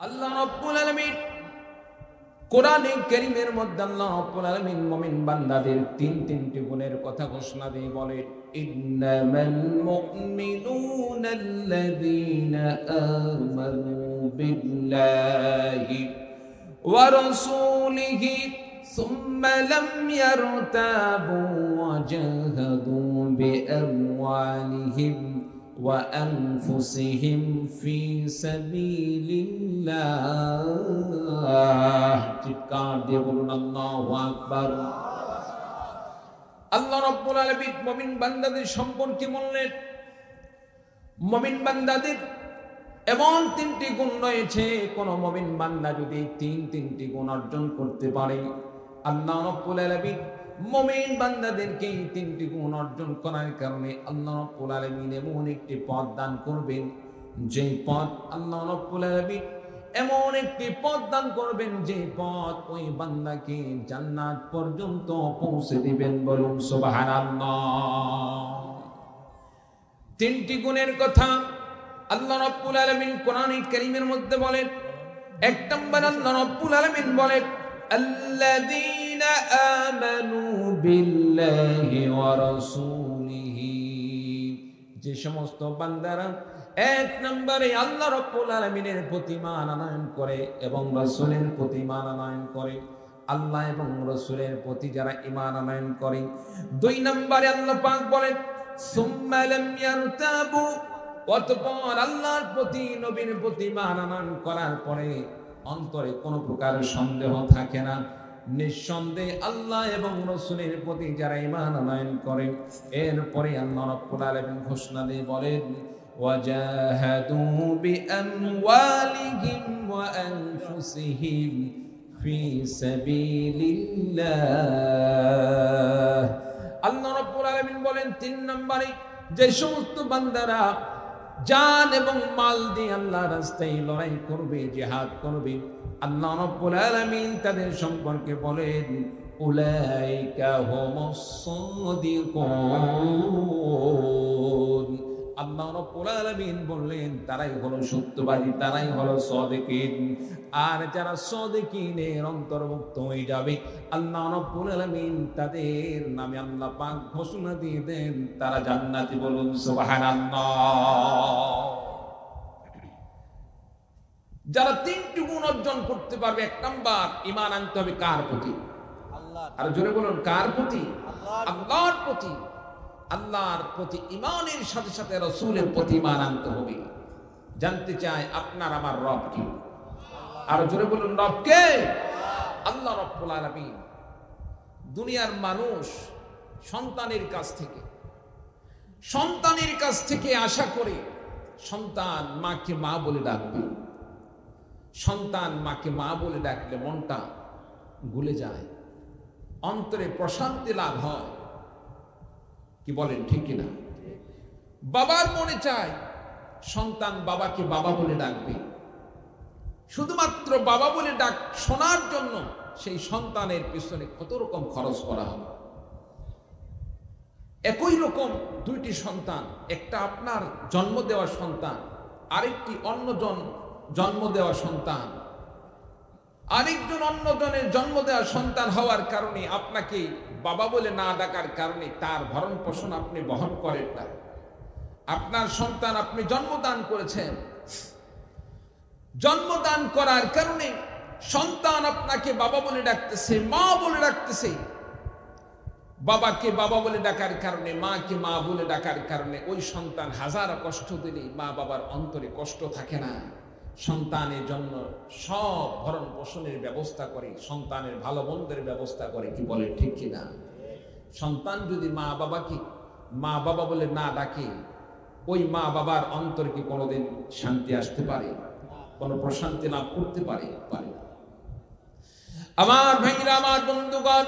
আল্লাহ রাব্বুল আলামিন কোরআনে কারীমের মধ্যে আল্লাহ রাব্বুল আলামিন মুমিন বান্দাদের তিনটি গুণের কথা ঘোষণা দিয়ে বলেন, ইন্নামাল মুমিনুনা আল্লাযীনা আমানু বিল্লাহি ওয়া রাসূলিহি সুম্মা লাম ইয়ারতাবু ওয়া জাহাদু বিআমওয়ালিহিম وأنفسهم في سبيل الله চিৎকার দিয়ে বলুন আল্লাহু আকবার। আল্লাহ রাব্বুল আলামিন মুমিন বান্দাদের সম্পর্কে বললেন, মুমিন বান্দাদের এমন তিনটি গুণ রয়েছে, কোন মুমিন বান্দা যদি তিনটি গুণ অর্জন করতে পারে, আল্লাহ রাব্বুল আলামিন মুমিন বান্দাদেরকে তিনটি গুণ অর্জন করার কারণে আল্লাহ রাব্বুল আলামিন এমন একটি পথ দান করবেন, যে পথ আল্লাহ রাব্বুল আলামিন এমন একটি পথ দান করবেন, যে পথ ওই বান্দাকে জান্নাত পর্যন্ত পৌঁছে দিবেন। বলুন সুবহানাল্লাহ। তিনটি গুণের কথা আল্লাহ রাব্বুল আলামিন কোরআনে কারীমের মধ্যে বলেন। এক নম্বর আল্লাহ রাব্বুল আলামিন বলেন, الذين آمنوا بالله ورسوله, যে সমস্ত বান্দারা এক নম্বরে আল্লাহ রাব্বুল আলামিনের প্রতি ঈমান আনয়ন করে এবং রাসূলের প্রতি ঈমান আনয়ন করে, আল্লাহ এবং রাসূলের প্রতি যারা ঈমান আনয়ন করে। দুই নম্বরে আল্লাহ পাক বলেন, সুম্মা লাম ইয়ারতাবু, অতঃপর আল্লাহর প্রতি নবীর প্রতি ঈমান আনয়ন করার পরে অন্তরে কোনো প্রকার সন্দেহ থাকে না, নিঃসন্দেহে আল্লাহ এবং রাসূলের প্রতি যারা ঈমান আনয়ন করে, এরপরে আল্লাহ রাব্বুল আলামিন ঘোষণা দিয়ে বলেন, ওয়াজাহাদু বিআমওয়ালিহিম ওয়া আনফুসিহিম ফি সাবিলিল্লাহ। আল্লাহ রাব্বুল আলামিন বলেন, তিন নম্বরে যে সমস্ত বান্দারা জান এবং মাল দিয়ে আল্লাহর রাস্তায় লড়াই করবে, জিহাদ করবে, আল্লাহ রাব্বুল আলামিন তাদের সম্পর্কে বলেন, উলাইকা হুমুস সাদিকুন। আল্লাহ রাব্বুল আলামিন বললেন, তারাই হলো সত্যবাদী, তারাই হলো সাদিকিন। আর যারা সাদিকিনের অন্তর্ভুক্ত হয়ে যাবে, আল্লাহ রাব্বুল আলামিন তাদের নামে আল্লাহ পাক ঘোষণা দিয়ে দেন, তারা জান্নাতি। বলুন সুবহানাল্লাহ। যারা তিনটি গুণ অর্জন করতে পারবে, এক নাম্বার ঈমান আনতে হবে কার প্রতি? আল্লাহ। আর জোরে বলুন, কার প্রতি? আল্লাহর প্রতি। আল্লাহর প্রতি ঈমানের সাথে সাথে রাসূলের প্রতি ঈমান আনতে হবে। জানতে চাই আপনার আমার রব কি? আর জোরে বলুন, রব কে? আল্লাহ রাব্বুল আলামিন। দুনিয়ার মানুষ সন্তানের কাছ থেকে আশা করে সন্তান মাকে মা বলে ডাকবে। সন্তান মাকে মা বলে ডাকলে মনটা গুলে যায়, অন্তরে প্রশান্তি লাভ হয়। কি বলেন, ঠিক কিনা? বাবার মনে চায় সন্তান বাবাকে বাবা বলে ডাকবে। শুধুমাত্র বাবা বলে ডাক শোনার জন্য সেই সন্তানের পিছনে কত রকম খরচ করা হবে। একই রকম দুইটি সন্তান, একটা আপনার জন্ম দেওয়া সন্তান, আরেকটি অন্যজন জন্ম দেওয়া সন্তান। আরেকজন অন্যজনের জন্ম দেওয়া সন্তান হওয়ার কারণে আপনাকে বাবা বলে না ডাকার কারণে তার ভরণ পোষণ আপনি বহন করেন না। আপনার সন্তান আপনি জন্মদান করেছেন, জন্মদান করার কারণে সন্তান আপনাকে বাবা বলে ডাকতেছে, মা বলে ডাকতেছে। বাবাকে বাবা বলে ডাকার কারণে, মাকে মা বলে ডাকার কারণে ওই সন্তান হাজার কষ্ট দিলে মা বাবার অন্তরে কষ্ট থাকে না। সন্তানের জন্য সব ভরণ পোষণের ব্যবস্থা করে, সন্তানের ভালো মন্দের ব্যবস্থা করে। কি বলে, ঠিক কিনা? সন্তান যদি মা বাবাকে মা বাবা বলে না ডাকে, ওই মা বাবার অন্তরে কি কোনোদিন শান্তি আসতে পারে? কোনো প্রশান্তি লাভ করতে পারে? পারে না। আমার ভাইরা, আমার বন্ধুগণ,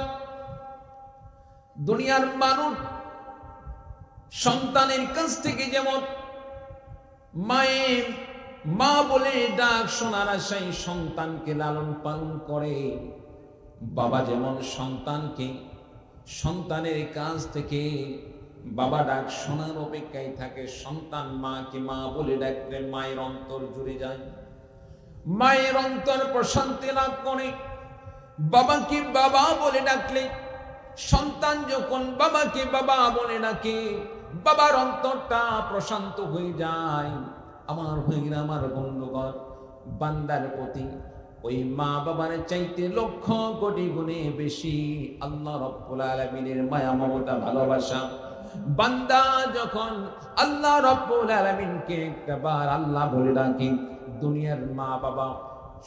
দুনিয়ার মানুষ সন্তানের কাছ থেকে যেমন মায়ের মা বলে ডাক শোনার আশায় সন্তানকে লালন পালন করে, বাবা যেমন সন্তানকে সন্তানের কাছ থেকে বাবা ডাক শোনার অপেক্ষায় থাকে। সন্তান মাকে মা বলে ডাকলে মায়ের অন্তর জুড়ে যায়। মায়ের অন্তর প্রশান্তি লাভ করে। বাবাকে বাবা বলে ডাকলে, সন্তান যখন বাবাকে বাবা বলে ডাকে, বাবার অন্তরটা প্রশান্ত হয়ে যায়। আমার ভাইরা, আমার বন্ধুগণ, বান্দার প্রতি ওই মা বাবার চাইতে লক্ষ কোটি গুণে বেশি আল্লাহ রাব্বুল আলামিনের মায়া, মমতা, ভালোবাসা। বান্দা যখন আল্লাহ রাব্বুল আলামিনকে একবার আল্লাহ বলে ডাকে, দুনিয়ার মা বাবা,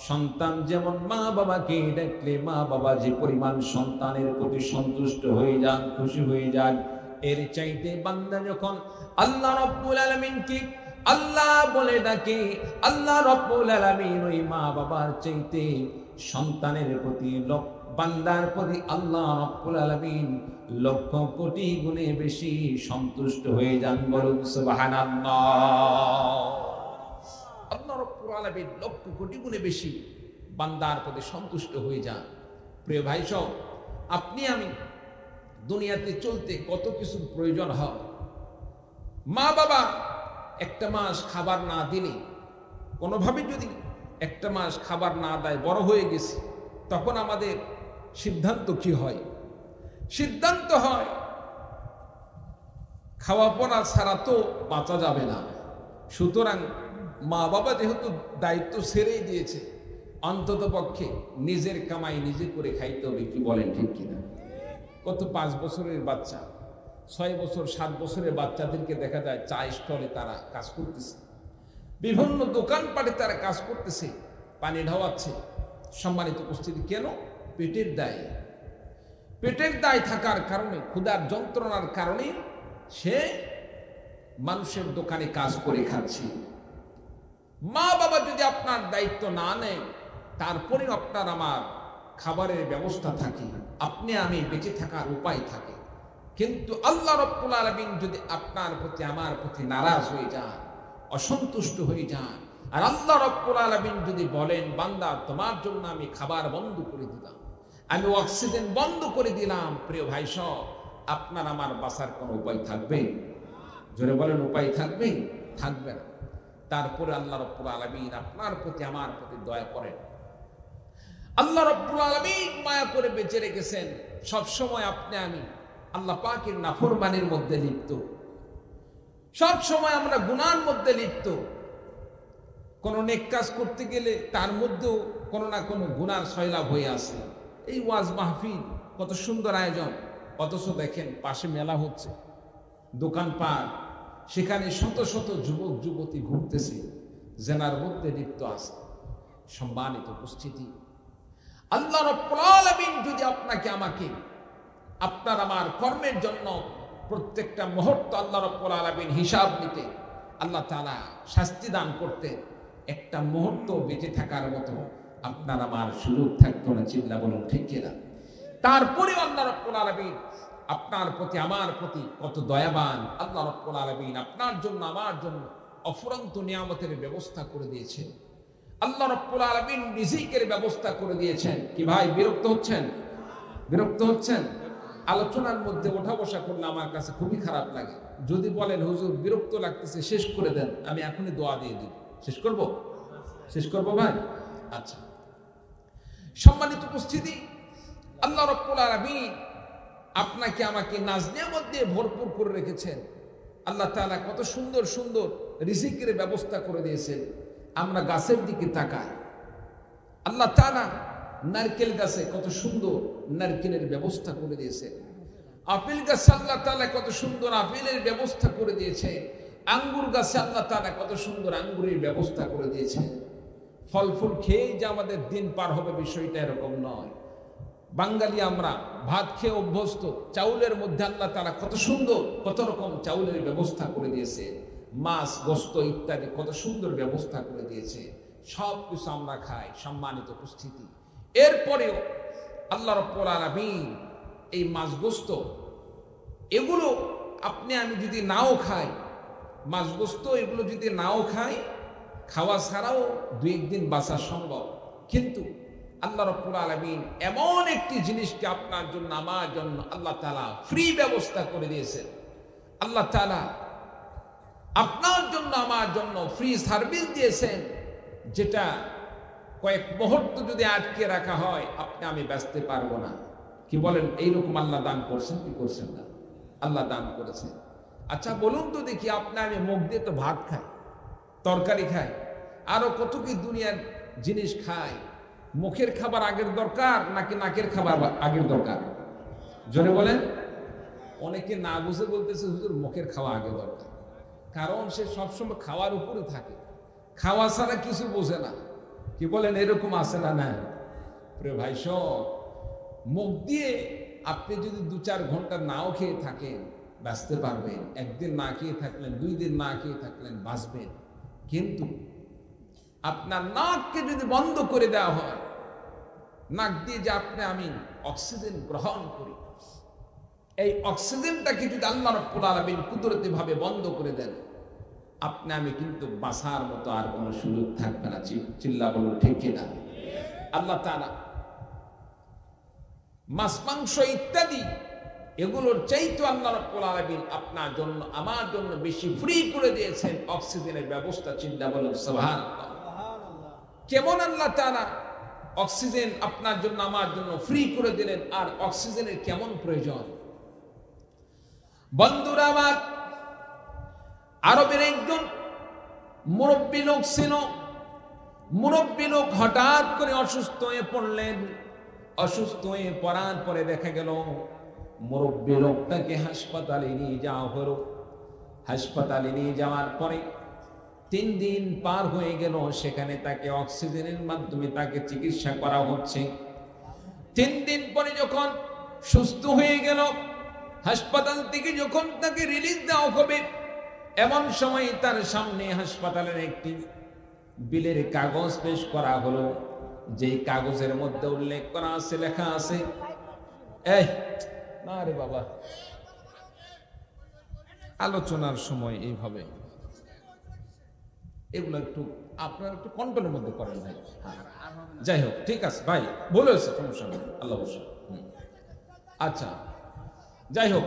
সন্তান যেমন মা বাবাকে ডাকলে মা বাবা যে পরিমাণ সন্তানের প্রতি সন্তুষ্ট হয়ে যান, খুশি হয়ে যান, এর চাইতে বান্দা যখন আল্লাহ রাব্বুল আলামিনকে আল্লাহ বলে ডাকে, আল্লাহ রাব্বুল আলামিন ওই মা বাবার চাইতে সন্তানের প্রতি, বান্দার প্রতি আল্লাহ রাব্বুল আলামিন লক্ষ কোটি গুণে বেশি সন্তুষ্ট হয়ে যান। বলুন সুবহানাল্লাহ। আল্লাহ রাব্বুল আলামিন লক্ষ কোটি গুণে বেশি বান্দার প্রতি সন্তুষ্ট হয়ে যান। প্রিয় ভাই সব, আপনি আমি দুনিয়াতে চলতে কত কিছু প্রয়োজন হয়। মা বাবা একটা মাস খাবার না দিলে, কোনোভাবে যদি একটা মাস খাবার না দেয়, বড় হয়ে গেছে, তখন আমাদের সিদ্ধান্ত কি হয়? সিদ্ধান্ত হয় খাওয়া পড়া ছাড়া তো বাঁচা যাবে না। সুতরাং মা বাবা যেহেতু দায়িত্ব ছেড়েই দিয়েছে, অন্তত পক্ষে নিজের কামাই নিজে করে খাইতে হবে। কি বলেন, ঠিক কিনা? কত 5 বছরের বাচ্চা, 6 বছর 7 বছরের বাচ্চাদেরকে দেখা যায় চা স্টলে তারা কাজ করতেছে, বিভিন্ন দোকানপাটে তারা কাজ করতেছে, পানি ঢাওয়াচ্ছে। সম্মানিত উপস্থিতি, কেন? পেটের দায়। পেটের দায় থাকার কারণে, ক্ষুধার যন্ত্রণার কারণে সে মানুষের দোকানে কাজ করে খাচ্ছে। মা বাবা যদি আপনার দায়িত্ব না নেয়, তারপরে আপনার আমার খাবারের ব্যবস্থা থাকে, আপনি আমি বেঁচে থাকার উপায় থাকে। কিন্তু আল্লাহ রাব্বুল আলামিন যদি আপনার প্রতি আমার প্রতি নারাজ হয়ে যান, অসন্তুষ্ট হয়ে যান, আর আল্লাহ রাব্বুল আলামিন যদি বলেন, বান্দা তোমার জন্য আমি খাবার বন্ধ করে দিলাম, আমি অক্সিজেন বন্ধ করে দিলাম, প্রিয় ভাই সব, আপনার আমার বাঁচার কোনো উপায় থাকবে? জোরে বলেন, উপায় থাকবে? থাকবে না। তারপরে আল্লাহ রাব্বুল আলামিন আপনার প্রতি আমার প্রতি দয়া করেন। আল্লাহ রাব্বুল আলামিন মায়া করে বেঁচে রেখেছেন। সব সময় আপনি আমি আল্লাহ পাকের নাফরমানির মধ্যে লিপ্ত, সব সময় আমরা গুনার মধ্যে লিপ্ত। কোন নেক কাজ করতে গেলে তার মধ্যেও কোনো না কোনো গুনার সয়লাভ হয়ে আসে। এই ওয়াজ মাহফিল কত সুন্দর আয়োজন, অথচ দেখেন পাশে মেলা হচ্ছে, দোকানপাট, সেখানে শত শত যুবক যুবতী ঘুরতেছে, জেনার মধ্যে লিপ্ত আছে। সম্মানিত উপস্থিতি, আল্লাহ রাব্বুল আলামিন যদি আপনাকে আমাকে আপনার আমার কর্মের জন্য প্রত্যেকটা মুহূর্ত আল্লাহ রাব্বুল আলামিন হিসাব নিতে, আল্লাহ তাআলা শাস্তি দান করতে, একটা মুহূর্ত বেঁচে থাকার মতো আপনার আমার সুযোগ থাকতো না। চিল্লা বলুন, ঠিক কিনা? তারপরে আল্লাহ রাব্বুল আলামিন আপনার প্রতি আমার প্রতি কত দয়াবান। আল্লাহ রাব্বুল আলামিন আপনার জন্য আমার জন্য অফুরন্ত নিয়ামতের ব্যবস্থা করে দিয়েছেন। আল্লাহ রাব্বুল আলামিন রিজিকের ব্যবস্থা করে দিয়েছেন। কি ভাই, বিরক্ত হচ্ছেন? বিরক্ত হচ্ছেন? আলোচনার মধ্যে ওঠা বসা করলে আমার কাছে খুবই খারাপ লাগে। যদি বলেন হুজুর বিরক্ত লাগতেছে, শেষ করে দেন, আমি এখনই দোয়া দিয়ে দিই। শেষ করব? শেষ করব ভাই? আচ্ছা, সম্মানিত উপস্থিতি, আল্লাহ রাব্বুল আলামিন আপনাকে আমাকে নাজনিয়ামত দিয়ে ভরপুর করে রেখেছেন। আল্লাহ তাআলা কত সুন্দর সুন্দর রিজিকের ব্যবস্থা করে দিয়েছেন। আমরা গাছের দিকে তাকাই, আল্লাহ তাআলা নারকেল গাছে কত সুন্দর নারকেলের ব্যবস্থা করে দিয়েছে। আপেল গাছে আল্লাহ তাআলা কত সুন্দর আপেলের ব্যবস্থা করে দিয়েছে। আঙ্গুর গাছে আল্লাহ তাআলা কত সুন্দর আঙ্গুরের ব্যবস্থা করে দিয়েছে। ফল ফুল খেয়ে যে আমাদের দিন পার হবে, বিষয়টা এরকম নয়। বাঙালি আমরা ভাত খেয়ে অভ্যস্ত, চাউলের মধ্যে আল্লাহ তাআলা কত সুন্দর কত রকম চাউলের ব্যবস্থা করে দিয়েছে। মাছ, গোস্ত ইত্যাদি কত সুন্দর ব্যবস্থা করে দিয়েছে। সব কিছু আমরা খাই। সম্মানিত উপস্থিতি, এরপরেও আল্লাহ রাব্বুল আলামিন এই মাছ, গোস্ত, এগুলো আপনি আমি যদি নাও খাই, মাছ, গোস্ত এগুলো যদি নাও খাই, খাওয়া ছাড়াও 2-1 দিন বাঁচা সম্ভব। কিন্তু আল্লাহ রাব্বুল আলামিন এমন একটি জিনিসকে আপনার জন্য আমার জন্য আল্লাহ তাআলা ফ্রি ব্যবস্থা করে দিয়েছেন। আল্লাহ তাআলা আপনার জন্য আমার জন্য ফ্রি সার্ভিস দিয়েছেন, যেটা কয়েক মুহূর্ত যদি আটকে রাখা হয় আপনি আমি বাঁচতে পারবো না। কি বলেন? এইরকম আল্লাহ দান করছেন কি করছেন না? আল্লাহ দান করেছেন। আচ্ছা বলুন তো দেখি, আপনি আমি মুখ দিয়ে তো ভাত খাই, তরকারি খাই, আরো কত কি দুনিয়ার জিনিস খাই। মুখের খাবার আগের দরকার নাকি নাকের খাবার আগের দরকার? জোরে বলেন। অনেকে না বুঝে বলতেছে হুজুর মুখের খাওয়া আগে দরকার, কারণ সে সবসময় খাওয়ার উপরে থাকে, খাওয়া ছাড়া কিছু বোঝে না। কি বলেন? এরকম আছে না? না প্রিয় ভাই, সব মুখ দিয়ে আপনি যদি 2-4 ঘন্টা নাও খেয়ে থাকেন বাঁচতে পারবেন। একদিন না খেয়ে থাকলেন, 2 দিন না খেয়ে থাকলেন, বাঁচবেন। কিন্তু আপনার নাককে যদি বন্ধ করে দেওয়া হয়, নাক দিয়ে যে আপনি আমি অক্সিজেন গ্রহণ করি, এই অক্সিজেনটাকে যদি আল্লাহ রাব্বুল আলামিন কুদরতি ভাবে বন্ধ করে দেন, আপনি আমি কিন্তু বাঁচার মতো আর কোনো সুযোগ থাকবে না। চিল্লা বলুন ঠিক কিনা? আল্লাহ তাআলা মাছ মাংস ইত্যাদি এগুলোর চাইতে আল্লাহ রাব্বুল আলামিন আপনার জন্য আমার জন্য বেশি ফ্রি করে দিয়েছেন অক্সিজেনের ব্যবস্থা। চিল্লা বলুন সুবহানাল্লাহ। কেমন আল্লাহ তাআলা অক্সিজেন আপনার জন্য আমার জন্য ফ্রি করে দিলেন, আর অক্সিজেনের কেমন প্রয়োজন। বন্ধুরা আমার, আরবের একজন মুরব্বী লোক ছিল। মুরব্বী লোক হঠাৎ করে অসুস্থ হয়ে পড়লেন। অসুস্থ হয়ে পড়ার পরে দেখা গেল মুরব্বী লোকটাকে হাসপাতালে নিয়ে যাওয়া হলো। হাসপাতালে নিয়ে যাওয়ার পরে 3 দিন পার হয়ে গেল, সেখানে তাকে অক্সিজেনের মাধ্যমে তাকে চিকিৎসা করা হচ্ছে। 3 দিন পরে যখন সুস্থ হয়ে গেল, হাসপাতাল থেকে যখন তাকে রিলিজ দেওয়া হবে, এমন সময় তার সামনে হাসপাতালের একটি বিলের কাগজ পেশ করা হলো। যেই কাগজের মধ্যে উল্লেখ করা আছে, লেখা আছে, এই না রে বাবা, আলোচনার সময় এইভাবে এগুলো একটু আপনারা একটু কন্ট্রোলের মধ্যে করেন ভাই। যাই হোক, ঠিক আছে ভাই, বলেছে সমস্যা নেই, আল্লাহ বসে। আচ্ছা যাই হোক,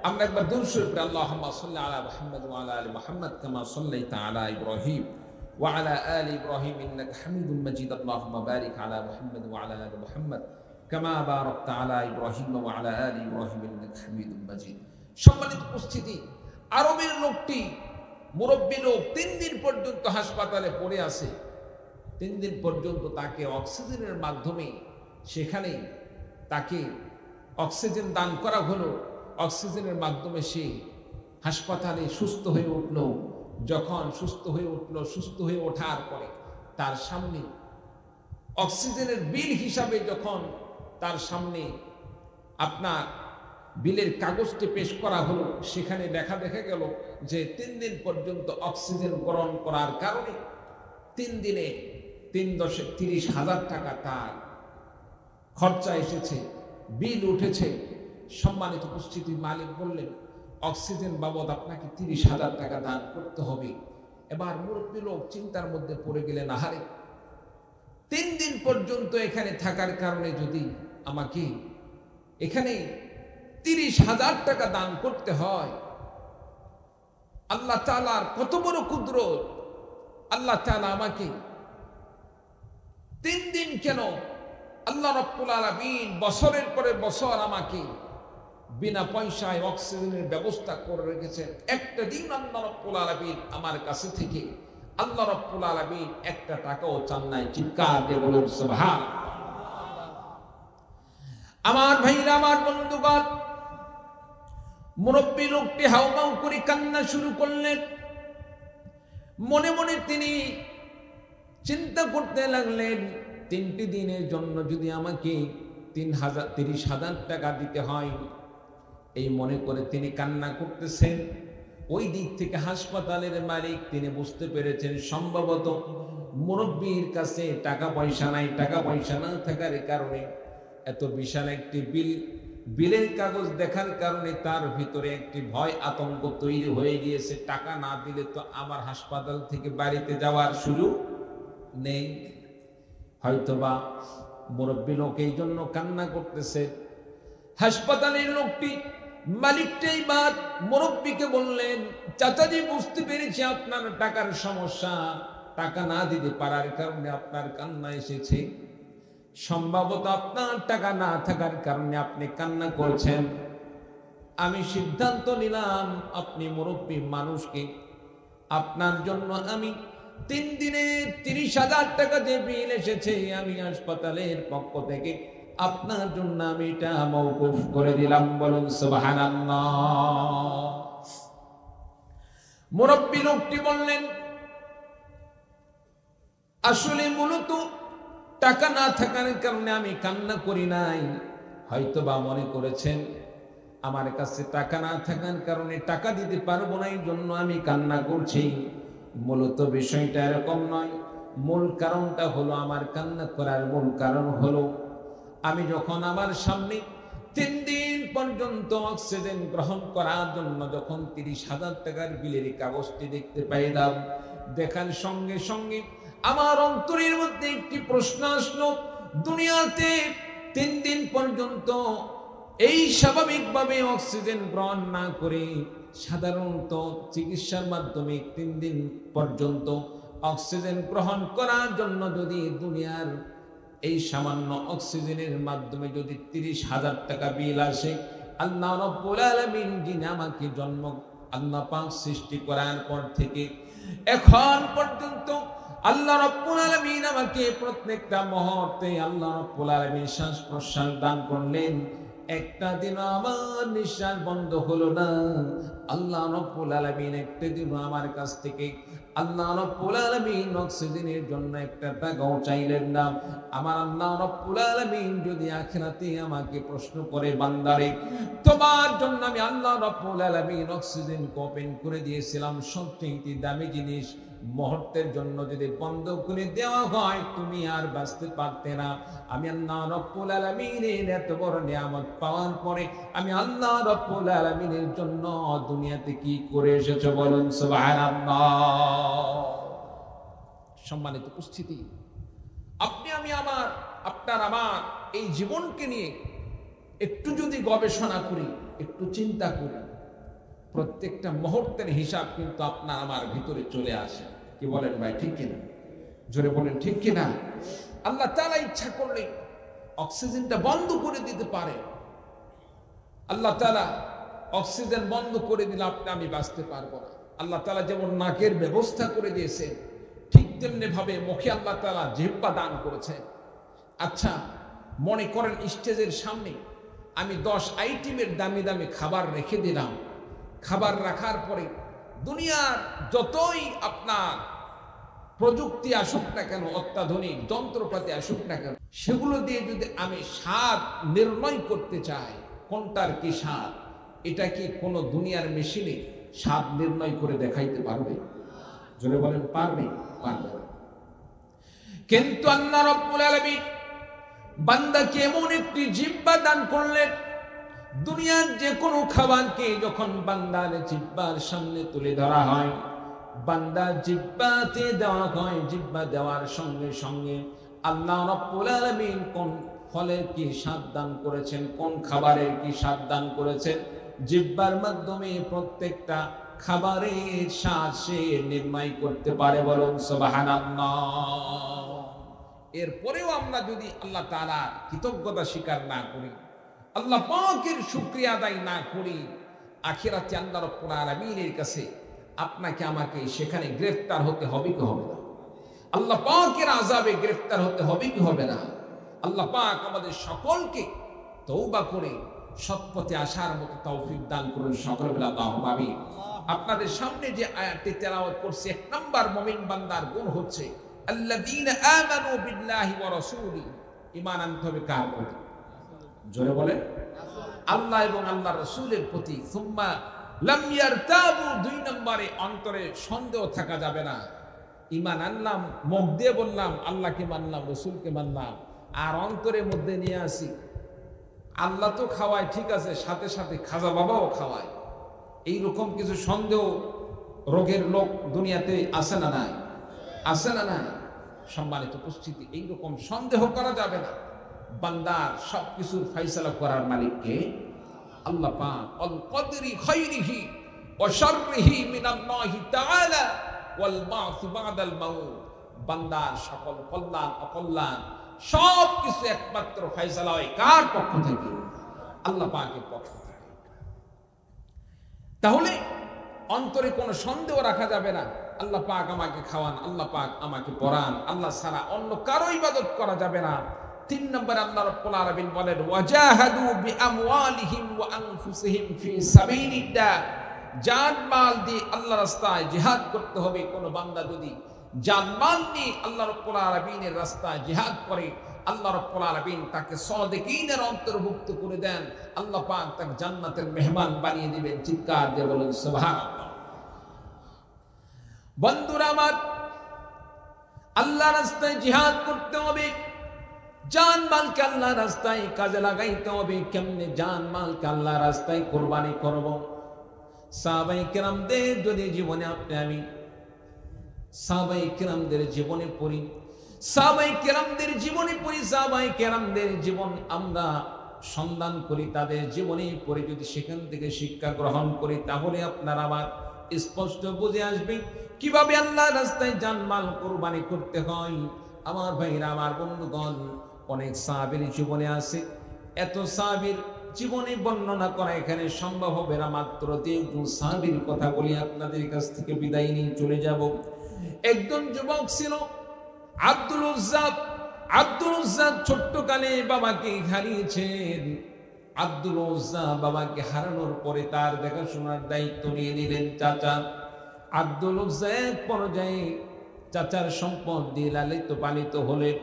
আমরা একবার দুরূদ শরীফ পড়ি, আল্লাহুম্মা সাল্লি আলা মুহাম্মাদ ওয়া আলা আলি মুহাম্মাদ কামা সাল্লাইতা আলা ইব্রাহিম ওয়া আলা আলি ইব্রাহিম ইন্নাকা হামিদুম মাজিদ। আল্লাহুম্মা বারিক আলা মুহাম্মাদ ওয়া আলা আলি মুহাম্মাদ কামা বারাকতা আলা ইব্রাহিম ওয়া আলা আলি ইব্রাহিম ইন্নাকা হামিদুম মাজিদ। সম্মানিত উপস্থিতি, আরবের লোকটি মুরব্বী লোক 3 দিন পর্যন্ত হাসপাতালে পড়ে আছে। 3 দিন পর্যন্ত তাকে অক্সিজেনের মাধ্যমে সেখানে তাকে অক্সিজেন দান করা হলো। অক্সিজেনের মাধ্যমে সে হাসপাতালে সুস্থ হয়ে উঠল। যখন সুস্থ হয়ে ওঠার পরে তার সামনে অক্সিজেনের বিল হিসাবে যখন তার সামনে আপনার বিলের কাগজটি পেশ করা হলো, সেখানে দেখা গেল যে 3 দিন পর্যন্ত অক্সিজেন গ্রহণ করার কারণে 3 দিনে 3,30,000 টাকা তার খরচা এসেছে, বিল উঠেছে। সম্মানিত উপস্থিতি, মালিক বললেন অক্সিজেন বাবদ আপনাকে 30,000 টাকা দান করতে হবে। এবার মুরব্বী লোক চিন্তার মধ্যে পড়ে গেলেন, আহারে 3 দিন পর্যন্ত এখানে থাকার কারণে যদি আমাকে এখানে 30,000 টাকা দান করতে হয়, আল্লাহ তাআলার কত বড় কুদরত। আল্লাহ তাআলা আমাকে 3 দিন কেন, আল্লাহ রাব্বুল আলামিন বছরের পরে বছর আমাকে বিনা পয়সায় অক্সিজেনের ব্যবস্থা করে রেখেছেন। একটা দিন আল্লাহ রাব্বুল আলামিন আমার কাছে থেকে আল্লাহ রাব্বুল আলামিন একটা টাকাও চান নাই। চিৎকার দিয়ে বলুন সুবহানাল্লাহ। আমার ভাইরা, আমার বন্ধুগণ, মুরব্বী লোকটি হাউমাউ করে কান্না শুরু করলেন। মনে মনে তিনি চিন্তা করতে লাগলেন, 3টি দিনের জন্য যদি আমাকে 30,000 টাকা দিতে হয়, এই মনে করে তিনি কান্না করতেছেন। ওই দিক থেকে হাসপাতালের মালিক তিনি বুঝতে পেরেছেন সম্ভবত মুরব্বীর কাছে টাকা পয়সা নাই। টাকা পয়সা না থাকার কারণে এত বিশাল একটি বিলের কাগজ দেখার কারণে তার ভিতরে একটি ভয় আতঙ্ক তৈরি হয়ে গিয়েছে। টাকা না দিলে তো আমার হাসপাতাল থেকে বাড়িতে যাওয়ার সুযোগ নেই। হয়তোবা মুরব্বী লোক এই জন্য কান্না করতেছে। হাসপাতালের লোকটি মালিকটাই বাদ মুরব্বীকে বললেন, চাচাজি বুঝতে পেরেছি আপনার টাকার সমস্যা, টাকা না দিতে পারার কারণে আপনার কান্না এসেছে, সম্ভবত আপনার টাকা না থাকার কারণে আপনি কান্না করছেন। আমি সিদ্ধান্ত নিলাম আপনি মুরব্বী মানুষকে, আপনার জন্য আমি 3 দিনে 30,000 টাকা যে বিল এসেছে আমি হাসপাতালের পক্ষ থেকে আপনার জন্য আমি এটা মওকুফ করে দিলাম। বলুন সুবহানাল্লাহ। মুরব্বী লোকটি বললেন, আসলে মূলত টাকা না থাকার কারণে আমি কান্না করি নাই, হয়তোবা মনে করেছেন আমার কাছে টাকা না থাকার কারণে টাকা দিতে পারবো না, এই জন্য আমি কান্না করছি। মূলত বিষয়টা এরকম নয়। মূল কারণটা হলো, আমার কান্না করার মূল কারণ হলো, আমি যখন আমার সামনে 3 দিন পর্যন্ত অক্সিজেন গ্রহণ করার জন্য যখন 30,000 টাকার বিলের কাগজটি দেখতে পাইলাম, দেখার সঙ্গে সঙ্গে আমার অন্তরের মধ্যে একটি প্রশ্ন আসলো, দুনিয়াতে 3 দিন পর্যন্ত এই স্বাভাবিকভাবে অক্সিজেন গ্রহণ না করে সাধারণত চিকিৎসার মাধ্যমে 3 দিন পর্যন্ত অক্সিজেন গ্রহণ করার জন্য যদি দুনিয়ার এই সামান্য অক্সিজেনের মাধ্যমে যদি 30,000 টাকা বিল আসে, আল্লাহ রাব্বুল আলামিন যিনি আমাকে আল্লাহ পাক সৃষ্টি করার পর থেকে এখন পর্যন্ত আল্লাহ রাব্বুল আলামিন আমাকে প্রত্যেকটা মুহূর্তে আল্লাহ রাব্বুল আলামিন শ্বাস প্রশ্বাস দান করলেন, একটা দিন আমার নিঃশ্বাস বন্ধ হলো না। আল্লাহ রাব্বুল আলামিন একটা দিন আমার কাছ থেকে আল্লাহ রাব্বুল আলামিন অক্সিজেনের জন্য একটা টাকাও চাইলেন না। আমার আল্লাহ রাব্বুল আলামিন যদি আখিরাতে আমাকে প্রশ্ন করে, বান্দারে তোমার জন্য আমি আল্লাহ রাব্বুল আলামিন অক্সিজেন ওপেন করে দিয়েছিলাম, সবচেয়ে দামি জিনিস, মুহূর্তের জন্য যদি বন্ধ করে দেওয়া হয় তুমি আর বাঁচতে পারতে না। আমি আল্লাহ রাব্বুল আলামিনের এত বড় নিয়ামত পাওয়ার পরে আমি আল্লাহ রাব্বুল আলামিনের জন্য দুনিয়াতে কি করে এসেছো বলুন সুবহানাল্লাহ। সম্মানিত উপস্থিতি, আপনি আমি আপনার আমার এই জীবনকে নিয়ে একটু যদি গবেষণা করি, একটু চিন্তা করি, প্রত্যেকটা মুহূর্তের হিসাব কিন্তু আপনার আমার ভিতরে চলে আসে। কি বলেন ভাই, ঠিক কিনা? জোরে বলেন ঠিক কিনা? আল্লাহ তাআলা ইচ্ছা করলে অক্সিজেনটা বন্ধ করে দিতে পারে। আল্লাহ তাআলা অক্সিজেন বন্ধ করে দিলে আপনি আমি বাঁচতে পারবো না। আল্লাহ তাআলা যেমন নাকের ব্যবস্থা করে দিয়েছেন, ঠিক তেমনি ভাবে মুখে আল্লাহ তাআলা জিহ্বা দান করেছেন। আচ্ছা মনে করেন স্টেজের সামনে আমি 10 আইটেমের দামি দামি খাবার রেখে দিলাম, খাবার রাখার পরে দুনিয়ার যতই আপনার প্রযুক্তি আসুক না কেন, অত্যাধুনিক যন্ত্রপাতি আসুক না কেন, সেগুলো দিয়ে যদি আমি স্বাদ নির্ণয় করতে চাই কোনটার কি স্বাদ, এটা কি কোনো দুনিয়ার মেশিনে স্বাদ নির্ণয় করে দেখাইতে পারবে? জোরে বলেন পারবে? পারবে না। কিন্তু আল্লাহ রাব্বুল আলামিন বান্দাকে এমন একটি জিহ্বা দান করলেন, দুনিয়ার যে কোনো খাবারকে যখন বান্দার জিহ্বার সামনে তুলে ধরা হয়, বান্দার জিহ্বাতে দেওয়া হয়, জিহ্বা দেওয়ার সঙ্গে সঙ্গে আল্লাহ রাব্বুল আলামিন কোন ফলের কি স্বাদ দান করেছেন, কোন খাবারের কি স্বাদ দান করেছেন, জিহ্বার মাধ্যমে প্রত্যেকটা খাবারের স্বাদ সে নির্ণয় করতে পারে। বলুন সুবহানাল্লাহ। এরপরেও আমরা যদি আল্লাহ তাআলার কৃতজ্ঞতা স্বীকার না করি, আল্লাহ পাকের শুকরিয়া আদায় না করি, আখিরাতে আল্লাহ রাব্বুল আলামিনের কাছে আপনাকে আমাকে সেখানে গ্রেফতার হতে হবে কি হবে না? আল্লাহ পাকের আযাবে গ্রেফতার হতে হবে কি হবে না? আল্লাহ পাক আমাদের সকলকে তওবা করে সৎপথে আসার মতো তৌফিক দান করুন। সকলে বলে আল্লাহুম্মা আমিন। আপনাদের সামনে যে আয়াতটি তেলাওয়াত করছি, 1 নাম্বার মুমিন বান্দার গুণ হচ্ছে আল্লাযীনা আমানু বিল্লাহি ওয়া রাসূলিহি। ঈমান আনতে হবে কার প্রতি? জোরে বলেন আল্লাহ এবং আল্লাহর রাসূলের প্রতি। সুম্মা লাম ইয়ারতাবু, 2 নম্বরে অন্তরে সন্দেহ থাকা যাবে না। ঈমান আনলাম, মুখ দিয়ে বললাম আল্লাহকে মানলাম, রাসূলকে মানলাম, আর অন্তরের মধ্যে নিয়ে আসি আল্লাহ তো খাওয়ায়, ঠিক আছে, সাথে সাথে খাজা বাবাও খাওয়ায়, এইরকম কিছু সন্দেহ রোগের লোক দুনিয়াতে আসে না নাই? আসে না নাই? সম্মানিত উপস্থিতি, এইরকম সন্দেহ করা যাবে না। বান্দার সবকিছুর ফয়সালা করার মালিককে আল্লাহ পাক। আল কদরি খায়রিহি ওয়া শাররিহি মিনাল্লাহি তাআলা ওয়াল বা'স বা'দাল মাউত। বান্দার সকল কল্যাণ অকল্যাণ সব কিছু একমাত্র ফয়সালা হয় কার পক্ষ থেকে? আল্লাহ পাকের পক্ষ থেকে। তাহলে অন্তরে কোনো সন্দেহ রাখা যাবে না, আল্লাহ পাক আমাকে খাওয়ান, আল্লাহ পাক আমাকে পড়ান, আল্লাহ ছাড়া অন্য কারো ইবাদত করা যাবে না। 3 নম্বর আল্লাহ রাব্বুল আলামিন বলেন ওয়াজাহাদু বিআমওয়ালিহিম ওয়া আনফুসিহিম ফি সাবিলিল্লাহ, জানমাল দিয়ে আল্লাহর রাস্তায় জিহাদ করতে হবে। কোন বান্দা যদি জানমাল নিয়ে আল্লাহ রাব্বুল আলামিনের রাস্তায় জিহাদ করে, আল্লাহ রাব্বুল আলামিন তাকে সাদিকিনের অন্তর্ভুক্ত করে দেন, আল্লাহ পাক তাকে জান্নাতের মেহমান বানিয়ে দিবেন। চিৎকার দিয়ে বলেন সুবহানাল্লাহ। বন্ধুরা আমার, আল্লাহর রাস্তায় জিহাদ করতে হবে, জানমালকে আল্লাহর রাস্তায় কাজে লাগাইতে হবে। কেমনে জানমালকে আল্লাহর রাস্তায় কুরবানি করব? সাহাবায়ে কেরামদের যদি জীবনে আমি সাহাবায়ে কেরামদের জীবনে পড়ি, সাহাবায়ে কেরামদের জীবনে পড়ি, সাহাবায়ে কেরামদের জীবন আমরা সন্ধান করি, তাদের জীবনে পড়ে যদি সেখান থেকে শিক্ষা গ্রহণ করি, তাহলে আপনার আমার স্পষ্ট বুঝে আসবে কিভাবে আল্লাহর রাস্তায় জানমাল কুরবানি করতে হয়। আমার ভাইরা, আমার বন্ধুগণ, অনেক সাহাবীর জীবনে আছে, এত সাহাবীর জীবনে বর্ণনা করা এখানে সম্ভব হবে না। মাত্র 2 সাহাবীর কথা বলি, আপনাদের কাছ থেকে বিদায় নিয়ে চলে যাব। একজন যুবক ছিল আব্দুল উজ্জা। আব্দুল উজ্জা ছোট্টকালে বাবাকে হারিয়েছেন। আব্দুল উজ্জা বাবাকে হারানোর পরে তার দেখাশোনার দায়িত্ব নিয়ে নিলেন চাচা। আব্দুল উজ্জা এক পর্যায়ে চাচার সম্পদ দিয়ে লালিত পালিত হলেন।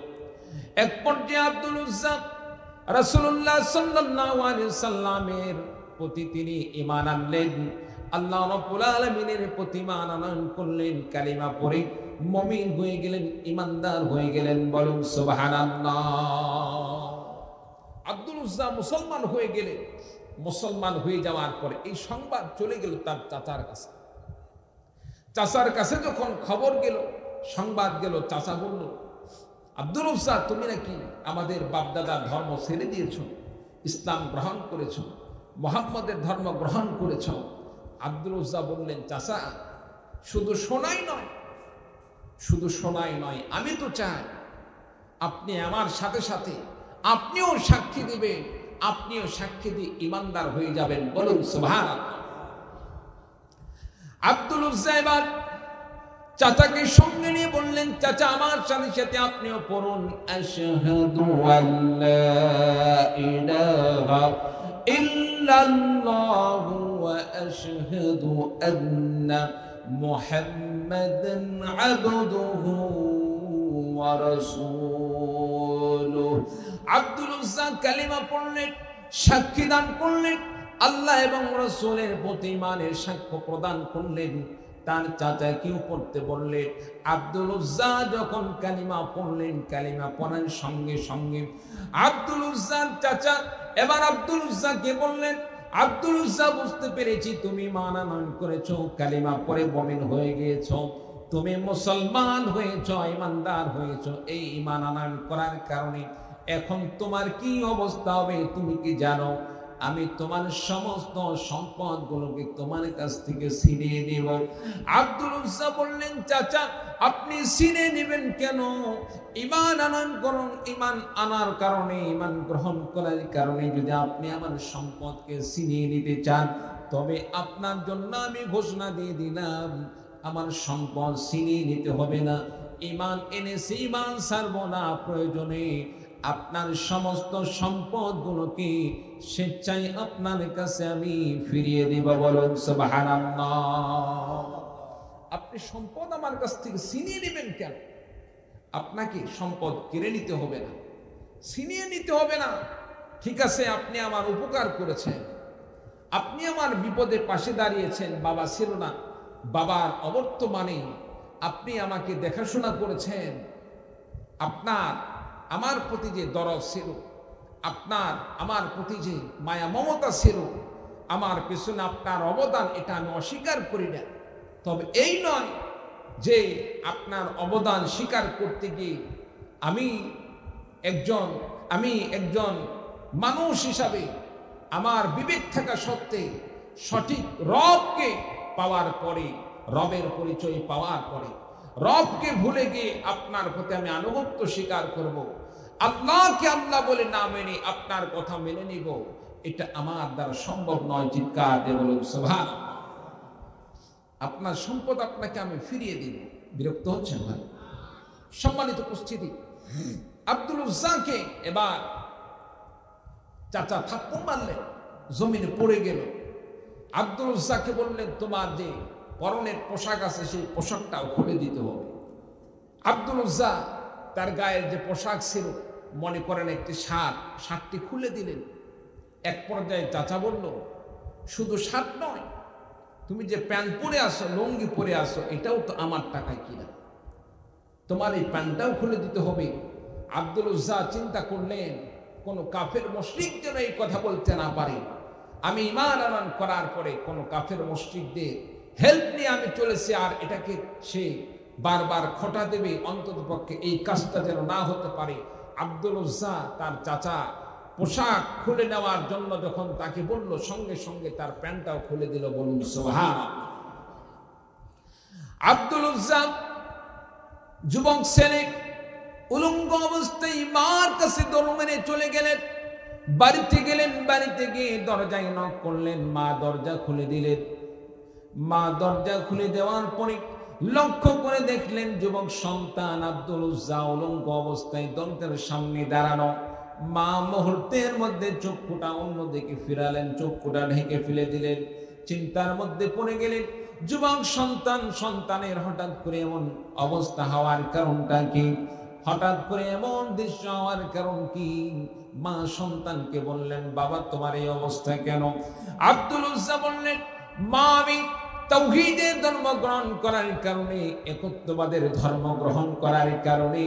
এক পর্যায়ে আব্দুল উজ্জা রাসূলুল্লাহ সাল্লাল্লাহু আলাইহি সাল্লামের প্রতি তিনি ঈমান আনলেন, আল্লাহ রাব্বুল আলামিনের প্রতি ঈমান আনয়ন করলেন, কালিমা পড়ে মুমিন হয়ে গেলেন, ঈমানদার হয়ে গেলেন। বলুন সুবহানাল্লাহ। আব্দুল উজ্জা মুসলমান হয়ে গেলেন। মুসলমান হয়ে যাওয়ার পরে এই সংবাদ চলে গেল তার চাচার কাছে। চাচার কাছে যখন খবর গেল, সংবাদ গেল, চাচা বলল, আব্দুল উজ্জা, তুমি নাকি আমাদের বাপদাদার ধর্ম ছেড়ে দিয়েছ, ইসলাম গ্রহণ করেছ, মুহাম্মদের ধর্ম গ্রহণ করেছ। আব্দুল উজ্জা বললেন, চাচা, শুধু শোনাই নয়, শুধু শোনাই নয়, আমি তো চাই আপনি আমার সাথে সাথে আপনিও সাক্ষী দিবেন, আপনিও সাক্ষী দিয়ে ঈমানদার হয়ে যাবেন। বলুন সুবহানাল্লাহ। আব্দুল উজ্জা এবার চাচাকে সঙ্গে নিয়ে বললেন, চাচা, আমার সাথে সাথে আপনিও পড়ুন, আশহাদু আল্লা ইলাহা ইল্লাল্লাহু ওয়া আশহাদু আন্না মুহাম্মাদান আবদুহু ওয়া রাসূলুহু। আব্দুল উজ্জা কালিমা পড়লেন, সাক্ষী দান করলেন, আল্লাহ এবং রাসূলের প্রতি ঈমানের সাক্ষ্য প্রদান করলেন। তার চাচাকেও পড়তে বললেন। আব্দুল উজ্জা যখন কালিমা পড়লেন, কালিমা পড়ার সঙ্গে সঙ্গে আব্দুল উজ্জার চাচা এবার আব্দুল উজ্জাকে বললেন, আব্দুল উজ্জা, বুঝতে পেরেছি তুমি ঈমান আনয়ন করেছো, কালিমা পড়ে মুমিন হয়ে গিয়েছো, তুমি মুসলমান হয়েছো, ঈমানদার হয়েছো। এই ঈমান আনয়ন করার কারণে এখন তোমার কি অবস্থা হবে তুমি কি জানো? আমি তোমার সমস্ত সম্পদগুলোকে তোমার কাছ থেকে ছিনিয়ে নেব। আব্দুল উজ্জা বললেন, চাচা, আপনি ছিনিয়ে নেবেন কেন? ঈমান আনয়ন করুন। ঈমান আনার কারণে, ঈমান গ্রহণ করার কারণে যদি আপনি আমার সম্পদকে ছিনিয়ে নিতে চান, তবে আপনার জন্য আমি ঘোষণা দিয়ে দিলাম, আমার সম্পদ ছিনিয়ে নিতে হবে না। ঈমান এনেছি, ঈমান ছাড়বো না। প্রয়োজনে আপনার সমস্ত সম্পদগুলোকে স্বেচ্ছায় আপনার কাছে আমি ফিরিয়ে দেব। বলুন সুবহানাল্লাহ। আপনি সম্পদ আমার কাছ থেকে ছিনিয়ে নেবেন কেন? আপনাকে সম্পদ কেড়ে নিতে হবে না, ছিনিয়ে নিতে হবে না। ঠিক আছে, আপনি আমার উপকার করেছেন, আপনি আমার বিপদে পাশে দাঁড়িয়েছেন। বাবা ছিল না, বাবার অবর্তমানে আপনি আমাকে দেখাশোনা করেছেন। আপনার আমার প্রতি যে দরদ ছিল, আপনার আমার প্রতি যে মায়া মমতা ছিল, আমার পেছনে আপনার অবদান, এটা আমি অস্বীকার করি না। তবে এই নয় যে আপনার অবদান স্বীকার করতে গিয়ে আমি একজন মানুষ হিসাবে আমার বিবেক থাকা সত্ত্বে সঠিক রবকে পাওয়ার পরে, রবের পরিচয় পাওয়ার পরে রবকে ভুলে গিয়ে আপনার প্রতি আমি আনুগত্য স্বীকার করব, আল্লাহকে আল্লাহ বলে না মেনে আপনার কথা মেনে নিব, এটা আমার দ্বারা সম্ভব নয়। চিৎকার দিয়ে বলুন সুবহানাল্লাহ। আপনার সম্পদ আপনাকে আমি ফিরিয়ে দিব। বিরক্ত হচ্ছেন ভাই? সম্মানিত উপস্থিতি, আব্দুল উজ্জাকে এবার চাচা থাপ্পড় মারলেন, জমিনে পড়ে গেল। আব্দুল উজ্জাকে বললেন, তোমার যে পরনের পোশাক আছে সেই পোশাকটাও খুলে দিতে হবে। আব্দুল উজ্জা তার গায়ের যে পোশাক ছিল, মনে করেন একটি শার্টটি খুলে দিলেন। এক পর্যায়ে চাচা বলল, শুধু শার্ট নয়, তুমি যে প্যান্ট পরে আসো, লুঙ্গি পরে আসো, এটাও তো আমার টাকায় কিনা, তোমার এই প্যান্টটাও খুলে দিতে হবে। আব্দুল উজ্জা চিন্তা করলেন, কোন কাফের মুশরিক যেন এই কথা বলতে না পারে। আমি ঈমান আনয়ন করার পরে কোন কাফের মুশরিকদের হেল্প নিয়ে আমি চলেছি, আর এটাকে সে বারবার খোঁটা দেবে, অন্ততপক্ষে এই কাজটা যেন না হতে পারে। আব্দুল উজ্জা তার চাচা পোশাক খুলে নেওয়ার জন্য যখন তাকে বলল, সঙ্গে সঙ্গে তার প্যান্টটাও খুলে দিল। বলুন সুবহানাল্লাহ। আব্দুল উজ্জা যুবক ছেলে উলঙ্গ অবস্থায় মার কাছে দৌড় মেরে চলে গেলেন। বাড়িতে গেলেন, বাড়িতে গিয়ে দরজায় নক করলেন, মা দরজা খুলে দিলেন। মা দরজা খুলে দেওয়ার পরে লক্ষ্য করে দেখলেন যুবক সন্তান আব্দুল উজ্জা উলঙ্গ অবস্থায় দরজার সামনে দাঁড়ানো। মা মুহূর্তের মধ্যে চক্ষুটা অন্যদিকে ফিরালেন, চক্ষুটা ঢেকে ফেলে দিলেন। চিন্তার মধ্যে পড়ে গেলেন। যুবক সন্তানের হঠাৎ করে এমন অবস্থা হওয়ার কারণটা কি? হঠাৎ করে এমন দৃশ্য হওয়ার কারণ কি? মা সন্তানকে বললেন, বাবা তোমার এই অবস্থা কেন? আব্দুল উজ্জা বললেন, মা আমি তাওহীদের ধর্ম গ্রহণ করার কারণে, একত্ববাদের ধর্ম গ্রহণ করার কারণে,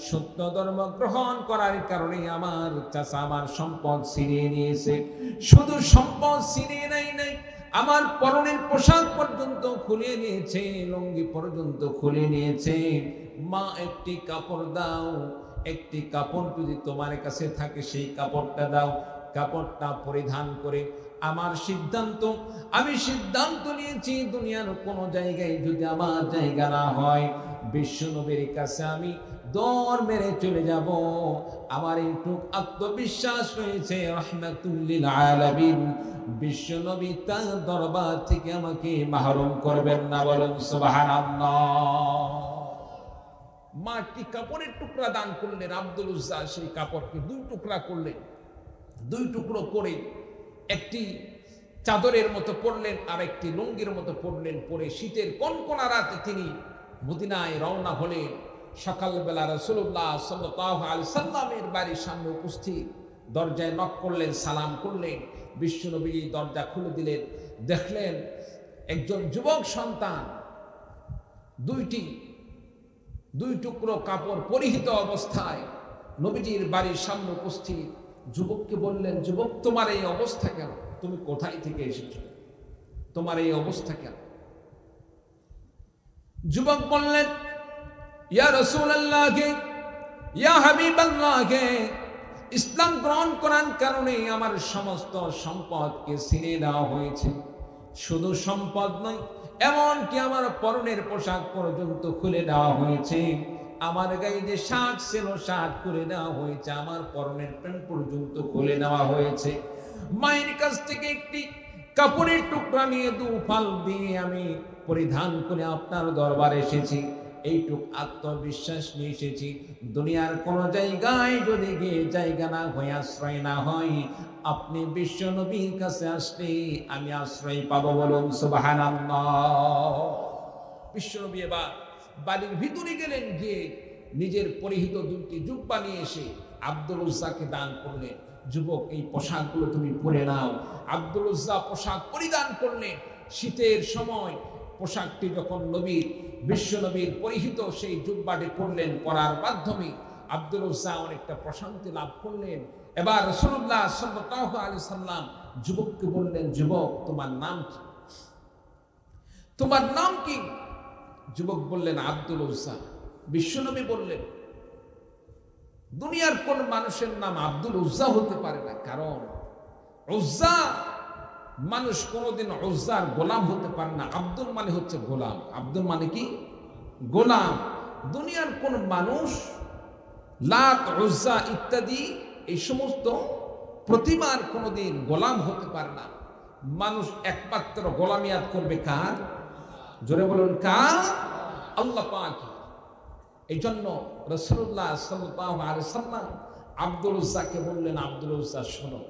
সত্য ধর্ম গ্রহণ করার কারণে আমার চাচা আমার সম্পদ ছিনিয়ে নিয়েছে। শুধু সম্পদ ছিনিয়ে নাই, আমার পরনের পোশাক পর্যন্ত খুলে নিয়েছে, লুঙ্গি পর্যন্ত খুলে নিয়েছে। মা একটি কাপড় দাও, একটি কাপড় যদি তোমার কাছে থাকে সেই কাপড়টা দাও। কাপড়টা পরিধান করে আমার আমি সিদ্ধান্ত নিয়েছি, দুনিয়ার কোনো জায়গায় যদি আমার জায়গা না হয়, বিশ্বনবীর কাছে আমি দৌড় মেরে চলে যাব। আমার এইটুক আত্মবিশ্বাস রয়েছে, রাহমাতুল লিল আলামিন বিশ্বনবী তার দরবার থেকে আমাকে মাহরুম করবেন না। বলেন সুবহানাল্লাহ। মা একটি কাপড়ের টুকরা দান করলেন। আব্দুল উজ্জা সেই কাপড়কে দুই টুকরা করলেন। দুই টুকরো করে একটি চাদরের মতো পরলেন, আর একটি লুঙ্গির মতো পরলেন। পরে শীতের কনকনা রাতে তিনি মদিনায় রওনা হলেন। সকালবেলা রাসূলুল্লাহ সাল্লাল্লাহু আলাইহি সাল্লামের বাড়ির সামনে উপস্থিত, দরজায় নক করলেন, সালাম করলেন। বিশ্বনবী দরজা খুলে দিলেন। দেখলেন একজন যুবক সন্তান দুই টুকরো কাপড় পরিহিত অবস্থায় নবীজির বাড়ির সামনে উপস্থিত। যুবককে বললেন, যুবক তোমার এই অবস্থা কেন? তুমি কোথায় থেকে এসেছো? তোমার এই অবস্থা কেন? যুবক বললেন, ইয়া রাসূলুল্লাহ, ইয়া হাবিবাল্লাহ, ইসলাম গ্রহণ করার কারণে আমার সমস্ত সম্পদকে ছিনিয়ে নেওয়া হয়েছে। শুধু সম্পদ নয়, এমনকি আমার পরনের পোশাক পর্যন্ত খুলে দেওয়া হয়েছে। আমার গায়ে যে শার্ট ছিল শার্ট খুলে দেওয়া হয়েছে, আমার পরনের প্যান্ট পর্যন্ত খুলে নেওয়া হয়েছে। মায়ের কাছ থেকে একটি কাপড়ের টুকরা নিয়ে দুফাল দিয়ে আমি পরিধান করে আপনার দরবারে এসেছি। এইটুক আত্মবিশ্বাস নিয়ে এসেছি। দুনিয়ার কোন জায়গায় যদি গিয়ে জায়গা না হয়ে আশ্রয় না হয়, আপনি বিশ্ব নবীর কাছে আসলে আমি আশ্রয় পাবো। বলুন সুবহানাল্লাহ। বিশ্ব নবী এবার বাড়ির ভিতরে গেলেন, গিয়ে নিজের পরিহিত দুটি জুব্বা নিয়ে এসে আব্দুল উজ্জাকে দান করলেন। যুবক এই পোশাকগুলো তুমি পরে নাও। আব্দুল উজ্জা পোশাক পরিধান করলেন। শীতের সময় পোশাকটি যখন বিশ্ব নবীর পরিহিত সেই জুব্বাটি পরলেন, পরার মাধ্যমে আব্দুল উজ্জা অনেকটা প্রশান্তি লাভ করলেন। এবার রাসূলুল্লাহ সাল্লাল্লাহু আলাইহি সাল্লাম যুবককে বললেন, যুবক তোমার নাম কি? তোমার নাম কি? যুবক বললেন, আব্দুল উজ্জা। বিশ্বনবী বললেন, দুনিয়ার কোন মানুষের নাম আব্দুল উজ্জা হতে পারে না, কারণ উজ্জা মানুষ কোনোদিন উজ্জার গোলাম হতে পারে না। আব্দুল মানে হচ্ছে গোলাম। আব্দুল মানে কি? গোলাম। দুনিয়ার কোন মানুষ লাত, উজ্জা ইত্যাদি এই সমস্ত প্রতিমার কোনোদিন গোলাম হতে পারে না। মানুষ একমাত্র গোলামিয়াত করবে কার? জোরে বলুন কার? আল্লাহ পাক। এই জন্য রাসূলুল্লাহ সাল্লাল্লাহু আলাইহি ওয়াসাল্লাম আব্দুল উজ্জাকে বললেন, আব্দুল উজ্জা শোনো,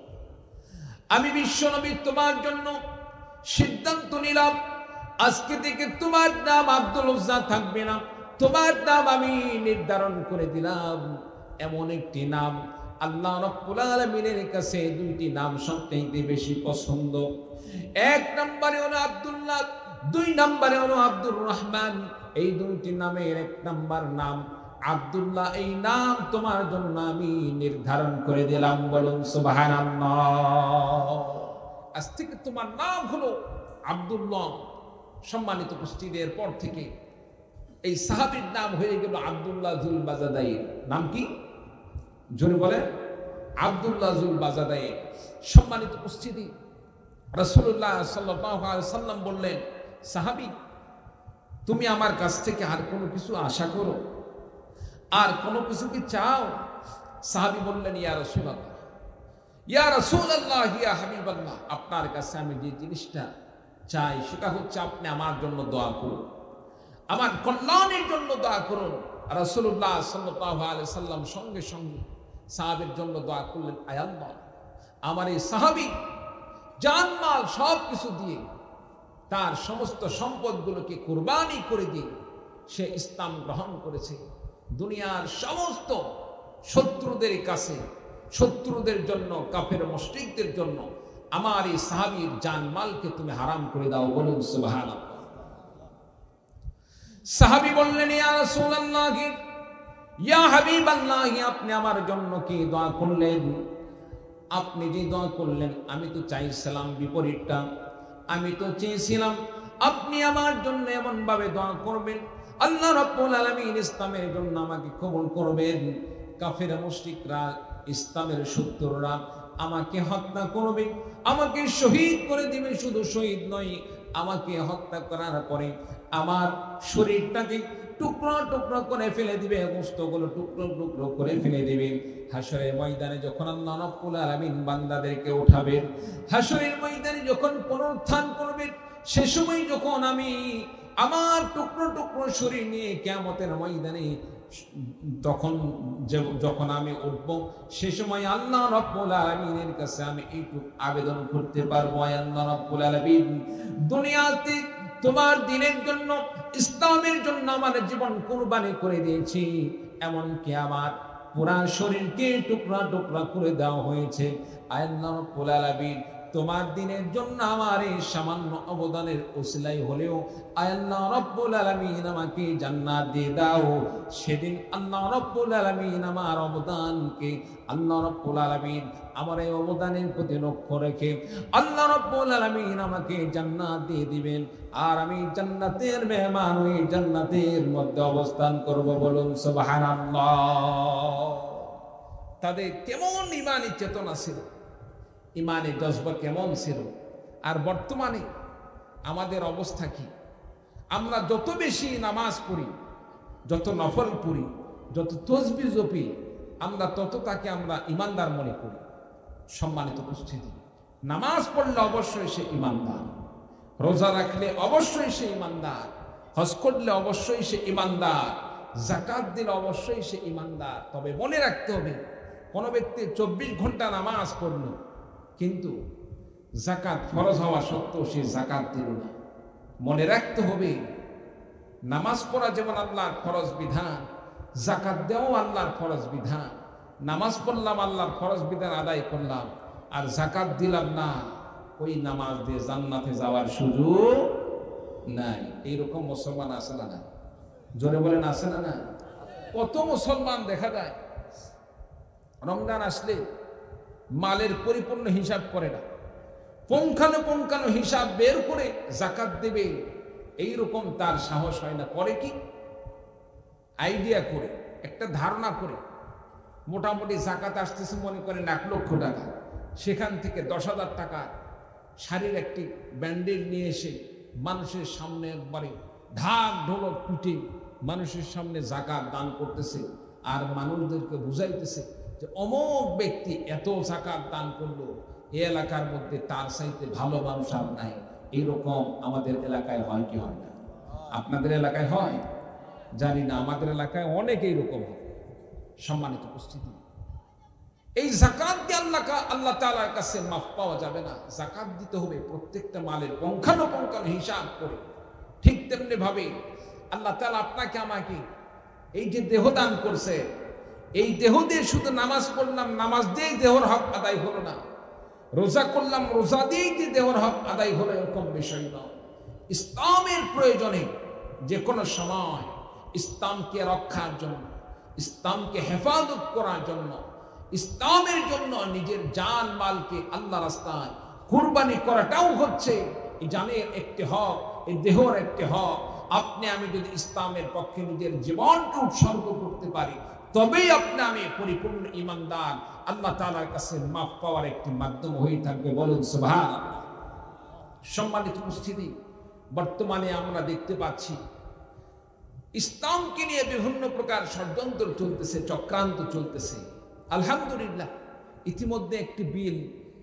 আমি বিশ্বনবী তোমার জন্য সিদ্ধান্ত নিলাম, আজকে থেকে তোমার নাম আব্দুল উজ্জা থাকবে না, তোমার নাম আমি নির্ধারণ করে দিলাম এমন একটি নাম আল্লাহ রাব্বুল আলামিনের কাছে দুইটি নাম সবথেকে বেশি পছন্দ। এক নম্বরে হলো আব্দুল্লাহ, দুই নম্বরে হলো আব্দুর রহমান। এই দুইটি নামের এক নম্বর নাম আব্দুল্লাহ। এই নাম তোমার জন্য আমি নির্ধারণ করে দিলাম। বলুন সুবহানাল্লাহ। আজ থেকে তোমার নাম হলো আব্দুল্লাহ। সম্মানিত উপস্থিতির পর থেকে এই সাহাবীর নাম হয়ে গেল আব্দুল্লাহ জুল বাজাদাইর। নাম কি? জোরে বলে, আব্দুল্লাহ জুল বাজাদাইর। সম্মানিত উপস্থিতি, রাসূলুল্লাহ সাল্লাল্লাহু আলাইহি ওয়াসাল্লাম বললেন, সাহাবী তুমি আমার কাছ থেকে আর কোনো কিছু আশা করো, আর কোনো কিছু কি চাও? সাহাবী বললেন, ইয়া রাসূলুল্লাহ, ইয়া রাসূলুল্লাহ, ইয়া হাবিবাল্লাহ, আপনার কাছে আমি যে জিনিসটা চাই সেটা হচ্ছে আপনি আমার জন্য দোয়া করুন, আমার কল্যাণের জন্য দোয়া করুন। রাসূলুল্লাহ সাল্লাল্লাহু আলাইহি সাল্লাম সঙ্গে সঙ্গে সাহাবীর জন্য দোয়া করলেন, আয় আল্লাহ, আমার এই সাহাবী জানমাল সব কিছু দিয়ে, তার সমস্ত সম্পদগুলোকে কুরবানি করে দিয়ে সে ইসলাম গ্রহণ করেছে। দুনিয়ার সমস্ত শত্রুদের কাছে, শত্রুদের জন্য, কাফের মুশরিকদের জন্য আমার এই সাহাবীর জানমালকে তুমি হারাম করে দাও। বলুন সুবহানাল্লাহ। সাহাবী বললেন, ইয়া রাসূলুল্লাহ, ইয়া হাবিবাল্লাহ, আপনি আমার জন্য কি দোয়া করলেন? আপনি যে দোয়া করলেন আমি তো চাইছিলাম বিপরীতটা। আমি তো চেয়েছিলাম আপনি আমার জন্য এমন ভাবে দোয়া করবেন, আল্লাহ রাব্বুল আলামিন ইসলামের জন্য আমাকে কবুল করবেন, কাফের মুশরিকরা, ইসলামের শত্রুরা আমাকে হত্যা করবে, আমাকে শহীদ করে দিবে। শুধু শহীদ নয়, আমাকে হত্যা করার পরে আমার শরীরটাকে টুকরো টুকরো করে ফেলে দিবে, গোশতগুলো টুকরো টুকরো করে ফেলে দিবে। হাশরের ময়দানে যখন আল্লাহ রাব্বুল আলামিন বান্দাদেরকে উঠাবেন, হাশরের ময়দানে যখন পুনরুত্থান করবেন, সে সময় যখন আমি আমার টুকরো টুকরো শরীর নিয়ে কিয়ামতের ময়দানে যখন আমি উঠব, সে সময় আল্লাহ রাব্বুল আলামিনের কাছে আমি এইটুকু আবেদন করতে পারবো, আল্লাহ রাব্বুল আলামিন, দুনিয়াতে তোমার দ্বীনের জন্য, ইসলামের জন্য আমার জীবন কুরবানি করে দিয়েছি, এমনকি আমার পুরা শরীরকে টুকরা টুকরা করে দেওয়া হয়েছে। আল্লাহ রাব্বুল আলামিন, তোমার দ্বীনের জন্য আমার এই সামান্য অবদানের ওসিলাই হলেও আল্লাহ রাব্বুল আলামিন আমাকে জান্নাত দিয়ে দাও। সেদিন আল্লাহ রাব্বুল আলামিন আমার অবদানকে, আল্লাহ রাব্বুল আলামিন আমার এই অবদানের প্রতি লক্ষ্য রেখে আল্লাহ রাব্বুল আলামিন আমাকে জান্নাত দিয়ে দিবেন, আর আমি জান্নাতের মেহমান, ওই জান্নাতের মধ্যে অবস্থান করব। বলুন সুবহানাল্লাহ। তাদের কেমন ঈমানি চেতনা ছিল, ইমানে জজবা কেমন ছিল। আর বর্তমানে আমাদের অবস্থা কি? আমরা যত বেশি নামাজ পড়ি, যত নফল পড়ি, যত তসবিহ জপি, আমরা তত তাকে আমরা ইমানদার মনে করি। সম্মানিত উপস্থিতি, নামাজ পড়লে অবশ্যই সে ইমানদার, রোজা রাখলে অবশ্যই সে ইমানদার, হজ করলে অবশ্যই সে ইমানদার, যাকাত দিলে অবশ্যই সে ইমানদার। তবে মনে রাখতে হবে, কোনো ব্যক্তি 24 ঘন্টা নামাজ পড়ল কিন্তু যাকাত ফরজ হওয়া সত্ত্বেও সে যাকাত দিল না, মনে রাখতে হবে নামাজ পড়া যেমন আল্লাহর ফরজ বিধান, যাকাত দেওয়াও আল্লাহর ফরজ বিধান। নামাজ পড়লাম, আল্লাহর ফরজ বিধান আদায় করলাম, আর যাকাত দিলাম না, ওই নামাজ দিয়ে জান্নাতে যাওয়ার সুযোগ নাই। এইরকম মুসলমান আছে না না? জোরে বলেন আছে না না? কত মুসলমান দেখা যায় রমজান আসলে মালের পরিপূর্ণ হিসাব করে না, পুঙ্খানুপুঙ্খানু হিসাব বের করে যাকাত দেবে, এইরকম তার সাহস হয় না। করে কি? আইডিয়া করে, একটা ধারণা করে, মোটামুটি যাকাত আসতেছে মনে করেন 1 লক্ষ টাকা, সেখান থেকে 10,000 টাকা শাড়ির একটি ব্যান্ডেল নিয়ে এসে মানুষের সামনে একবারে ঢাক ঢোলক পিটে মানুষের সামনে যাকাত দান করতেছে আর মানুষদেরকে বুঝাইতেছে যে অমুক ব্যক্তি এত যাকাত দান করলো, এই এলাকার মধ্যে তার চাইতে ভালো মানুষ আর নাই। এইরকম আমাদের এলাকায় হয় কি হয় না? আপনাদের এলাকায় হয় জানি না, আমাদের এলাকায় অনেক এইরকম হয়। সম্মানিত উপস্থিতি, এই যাকাত দিয়ে আল্লাহ তাআলার কাছে মাফ পাওয়া যাবে না। যাকাত দিতে হবে প্রত্যেকটা মালের পুঙ্খানুপুঙ্খানু হিসাব করে। ঠিক তেমনি ভাবে আল্লাহ তাআলা আপনাকে আমাকে এই যে দেহ দান করছে, এই দেহ দিয়ে শুধু নামাজ পড়লাম, নামাজ দিয়েই দেহর হক আদায় হলো না, রোজা করলাম, রোজা দিয়েই যে দেহর হক আদায় হলো, এরকম বিষয় নয়। ইসলামের প্রয়োজনে যে কোনো সময় ইসলামকে রক্ষার জন্য, ইসলামকে হেফাজত করার জন্য, ইসলামের জন্য নিজের জান মালকে আল্লাহ রাস্তায় কুরবানি করাটাও হচ্ছে এই জানের একটি হক, এই দেহর একটি হক। আপনি আমি যদি ইসলামের পক্ষে নিজের জীবনকে উৎসর্গ করতে পারি, তবেই আপনি আমি পরিপূর্ণ ঈমানদার, আল্লাহ তাআলার কাছে মাফ পাওয়ার একটি মাধ্যম হয়ে থাকবে। বলুন সুবহানাল্লাহ। সম্মানিত উপস্থিতি, বর্তমানে আমরা দেখতে পাচ্ছি ইসলামকে নিয়ে বিভিন্ন প্রকার ষড়যন্ত্র চলতেছে, চক্রান্ত চলতেছে। আলহামদুলিল্লাহ, ইতিমধ্যে একটি বিল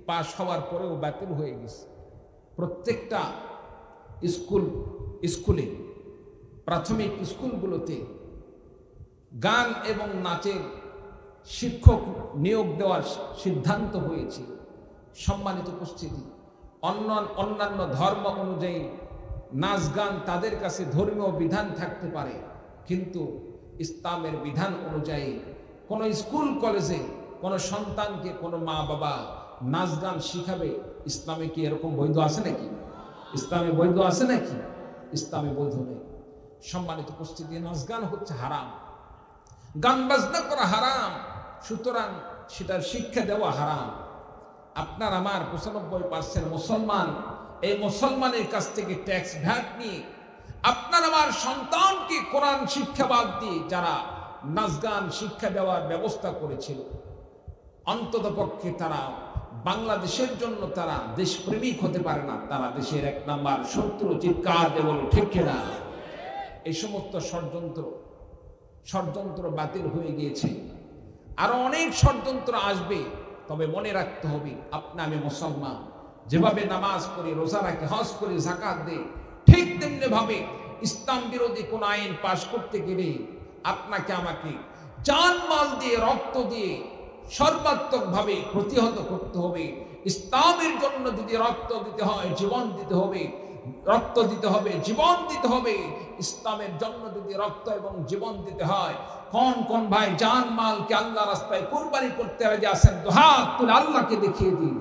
পাশ হওয়ার পরেও বাতিল হয়ে গেছে। প্রত্যেকটা স্কুলে, প্রাথমিক স্কুলগুলোতে গান এবং নাচের শিক্ষক নিয়োগ দেওয়ার সিদ্ধান্ত হয়েছিল। সম্মানিত উপস্থিতি, অন্যান্য ধর্ম অনুযায়ী নাচ গান তাদের কাছে ধর্মীয় বিধান থাকতে পারে, কিন্তু ইসলামের বিধান অনুযায়ী কোনো স্কুল কলেজে কোনো সন্তানকে কোনো মা বাবা নাচ গান শিখাবে, ইসলামে কি এরকম বৈধ আছে নাকি? ইসলামে বৈধ আছে নাকি? ইসলামে বৈধ নেই। সম্মানিত উপস্থিতি, নাচ গান হচ্ছে হারাম, গান বাজনা করা হারাম, সুতরাং সেটার শিক্ষা দেওয়া হারাম। আপনার আমার 95% মুসলমান, এই মুসলমানের কাছ থেকে ট্যাক্স ভ্যাট নিয়ে আপনার আমার সন্তানকে কোরআন শিক্ষা বাদ দিয়ে যারা নাচ গান শিক্ষা দেওয়ার ব্যবস্থা করেছিল, অন্তত পক্ষে তারা বাংলাদেশের জন্য তারা দেশপ্রেমিক হতে পারে না, তারা দেশের 1 নাম্বার শত্রু। চিৎকার দিয়ে বলো ঠিক কিনা? এই সমস্ত ষড়যন্ত্র বাতিল হয়ে গিয়েছে। আরো অনেক ষড়যন্ত্র আসবে, তবে মনে রাখতে হবে আপনি আমি মুসলমান, যেভাবে নামাজ পড়ি, রোজা রাখি, হজ করি, যাকাত দেই, ঠিক তেমনি ভাবে ইসলাম বিরোধী কোন আইন পাশ করতে গেলে আপনাকে আমাকে জান মাল দিয়ে, রক্ত দিয়ে সর্বাত্মক ভাবে প্রতিহত করতে হবে। ইসলামের জন্য যদি রক্ত দিতে হয়, জীবন দিতে হবে, রক্ত দিতে হবে, জীবন দিতে হবে। ইসলামের জন্য যদি রক্ত এবং জীবন দিতে হয়, কোন কোন ভাই জান মালকে আল্লাহ রাস্তায় কুরবানি করতে রাজি আছেন? হাত তুলে আল্লাহকে দেখিয়ে দিন।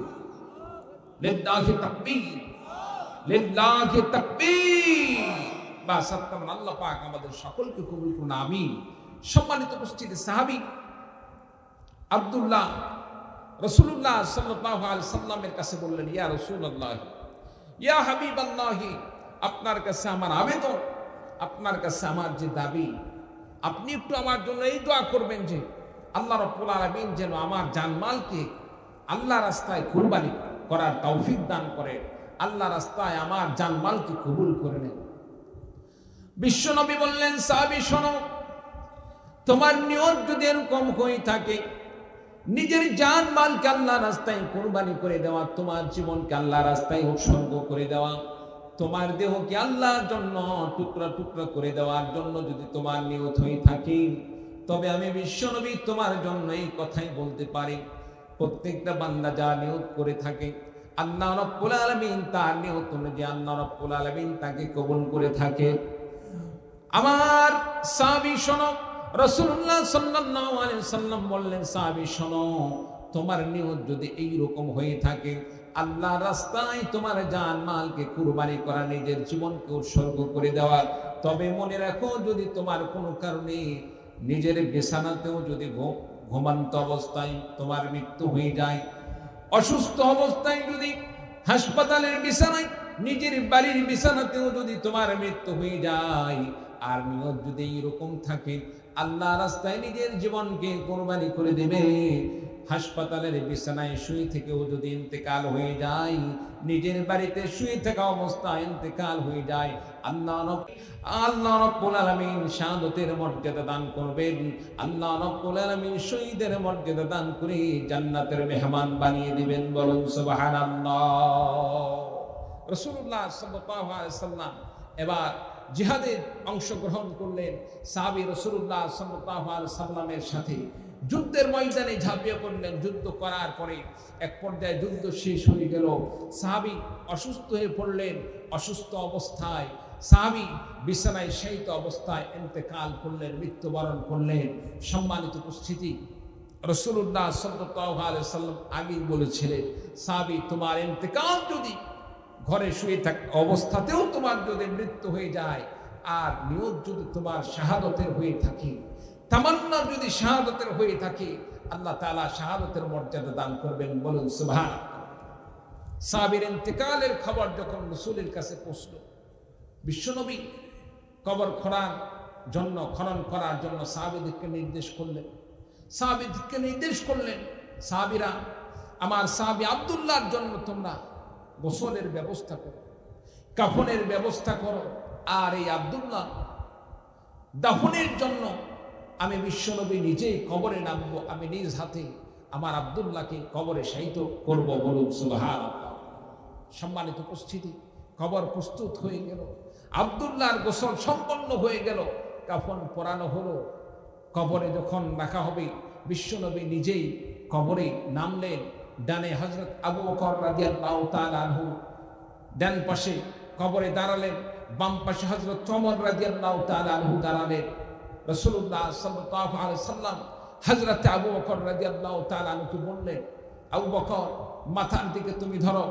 লিল্লাহি তাকবীর, লিল্লাহি তাকবীর। বাস, আল্লাহ পাক আমাদের সকলকে কবুল করুন, আমিন। সম্মানিত উপস্থিতি, সাহাবী আব্দুল্লাহ রাসূলুল্লাহ সাল্লাল্লাহু আলাইহি সাল্লামের কাছে বললেন, ইয়া রাসূলুল্লাহ, ইয়া হাবিবাল্লাহ, আপনার কাছে আমার আবেদন, আপনার কাছে আমার যে দাবি, আপনি একটু আমার জন্য এই দোয়া করবেন যে আল্লাহ রাব্বুল আলামিন যেন আমার জানমালকে আল্লাহ রাস্তায় কুরবানি করার তৌফিক দান করে, আল্লাহ রাস্তায় আমার জানমালকে কবুল করে নেন। বিশ্বনবী বললেন, সাহাবী শোনো, তোমার নিয়ত যদি এরকম হয়ে থাকে, নিজের জান মালকে আল্লাহ রাস্তায় কুরবানি করে দেওয়া, তোমার জীবনকে আল্লাহ রাস্তায় উৎসর্গ করে দেওয়া, তোমার দেহকে আল্লাহর জন্য টুকরা টুকরা করে দেওয়ার জন্য যদি তোমার নিয়ত হয়ে থাকে, তবে আমি বিশ্বনবী তোমার জন্য এই কথাই বলতে পারি, প্রত্যেকটা বান্দা যা নিয়ত করে থাকে, আল্লাহ রাব্বুল আলামিন তার নিয়ত অনুযায়ী আল্লাহ রাব্বুল আলামিন তাকে কবুল করে থাকে। আমার সাহাবী শোনো, রাসূলুল্লাহ সাল্লাল্লাহু আলাইহি সাল্লাম বললেন, সাহাবী শোনো, তোমার নিয়ত যদি এই রকম হয়ে থাকে, আল্লাহ রাস্তায় তোমার জান মালকে কুরবানি করা, নিজের জীবনকে উৎসর্গ করে দেওয়া, তবে মনে রাখো, যদি তোমার কোনো কারণে নিজের বিছানাতেও যদি ঘুমন্ত অবস্থায় তোমার মৃত্যু হয়ে যায়, অসুস্থ অবস্থায় যদি হাসপাতালের বিছানায়, নিজের বাড়ির বিছানাতেও যদি তোমার মৃত্যু হয়ে যায়, আর নিয়ত যদি এরকম থাকে আল্লাহ রাস্তায় নিজের জীবনকে কুরবানি করে দেবে, হাসপাতালের বিছানায় শুয়ে থেকেও যদি ইন্তেকাল হয়ে যায়, নিজের বাড়িতে শুয়ে থাকা অবস্থায় ইন্তেকাল হয়ে যায়, আল্লাহ রাব্বুল আলামিন শাহাদাতের মর্যাদা দান করবেন। আল্লাহ রাব্বুল আলামিন শহীদের মর্যাদা দান করে জান্নাতের মেহমান বানিয়ে দিবেন। বলুন সুবহানাল্লাহ। রাসূলুল্লাহ সাল্লাল্লাহু আলাইহি ওয়াসাল্লাম এবার জিহাদে অংশগ্রহণ করলেন। সাহাবী রাসূলুল্লাহ সাল্লাল্লাহু আলাইহি ওয়াসাল্লামের সাথে যুদ্ধের ময়দানে ঝাঁপিয়ে পড়লেন। যুদ্ধ করার পরে এক পর্যায়ে যুদ্ধ শেষ হয়ে গেল, সাহাবী অসুস্থ হয়ে পড়লেন। অসুস্থ অবস্থায় সাহাবী বিছানায় শায়িত অবস্থায় ইন্তেকাল করলেন, মৃত্যুবরণ করলেন। সম্মানিত উপস্থিতি, রাসূলুল্লাহ সাল্লাল্লাহু আলাইহি ওয়াসাল্লাম আগেই বলেছিলেন, সাহাবী তোমার ইন্তেকাল যদি ঘরে শুয়ে থাকা অবস্থাতেও তোমার যদি মৃত্যু হয়ে যায়, আর নিয়ত যদি তোমার শাহাদতের হয়ে থাকে, তামান্না যদি শাহাদতের হয়ে থাকে, আল্লাহ তাআলা শাহাদতের মর্যাদা দান করবেন। বলুন সুবহানাল্লাহ। সাহাবীর ইন্তেকালের খবর যখন রাসূলের কাছে পৌঁছল, বিশ্বনবী কবর খনন করার জন্য সাহাবীদেরকে নির্দেশ করলেন। সাহাবীরা, আমার সাহাবী আব্দুল্লাহর জন্য তোমরা গোসলের ব্যবস্থা করো, কাফনের ব্যবস্থা করো, আর এই আব্দুল্লাহ দাফনের জন্য আমি বিশ্বনবী নিজেই কবরে নামবো, আমি নিজ হাতে আমার আব্দুল্লাহকে কবরে শায়িত করব। বলুন সুবহানাল্লাহ। সম্মানিত উপস্থিতি, কবর প্রস্তুত হয়ে গেল, আব্দুল্লাহর গোসল সম্পন্ন হয়ে গেল, কাফন পরানো হলো। কবরে যখন রাখা হবে, বিশ্বনবী নিজেই কবরে নামলেন। ডানে হযরত আবু বকর রাদিয়াল্লাহু তাআলা আনহু ডান পাশে কবরে দাঁড়ালেন, বাম পাশে হযরত ওমর রাদিয়াল্লাহু তাআলা আনহু দাঁড়ালেন। রাসূলুল্লাহ সাল্লাল্লাহু আলাইহি ওয়াসাল্লাম হযরত আবু বকর রাদিয়াল্লাহু তাআলা আনহুকে বললেন, আবু বকর মাথার দিকে তুমি ধরো।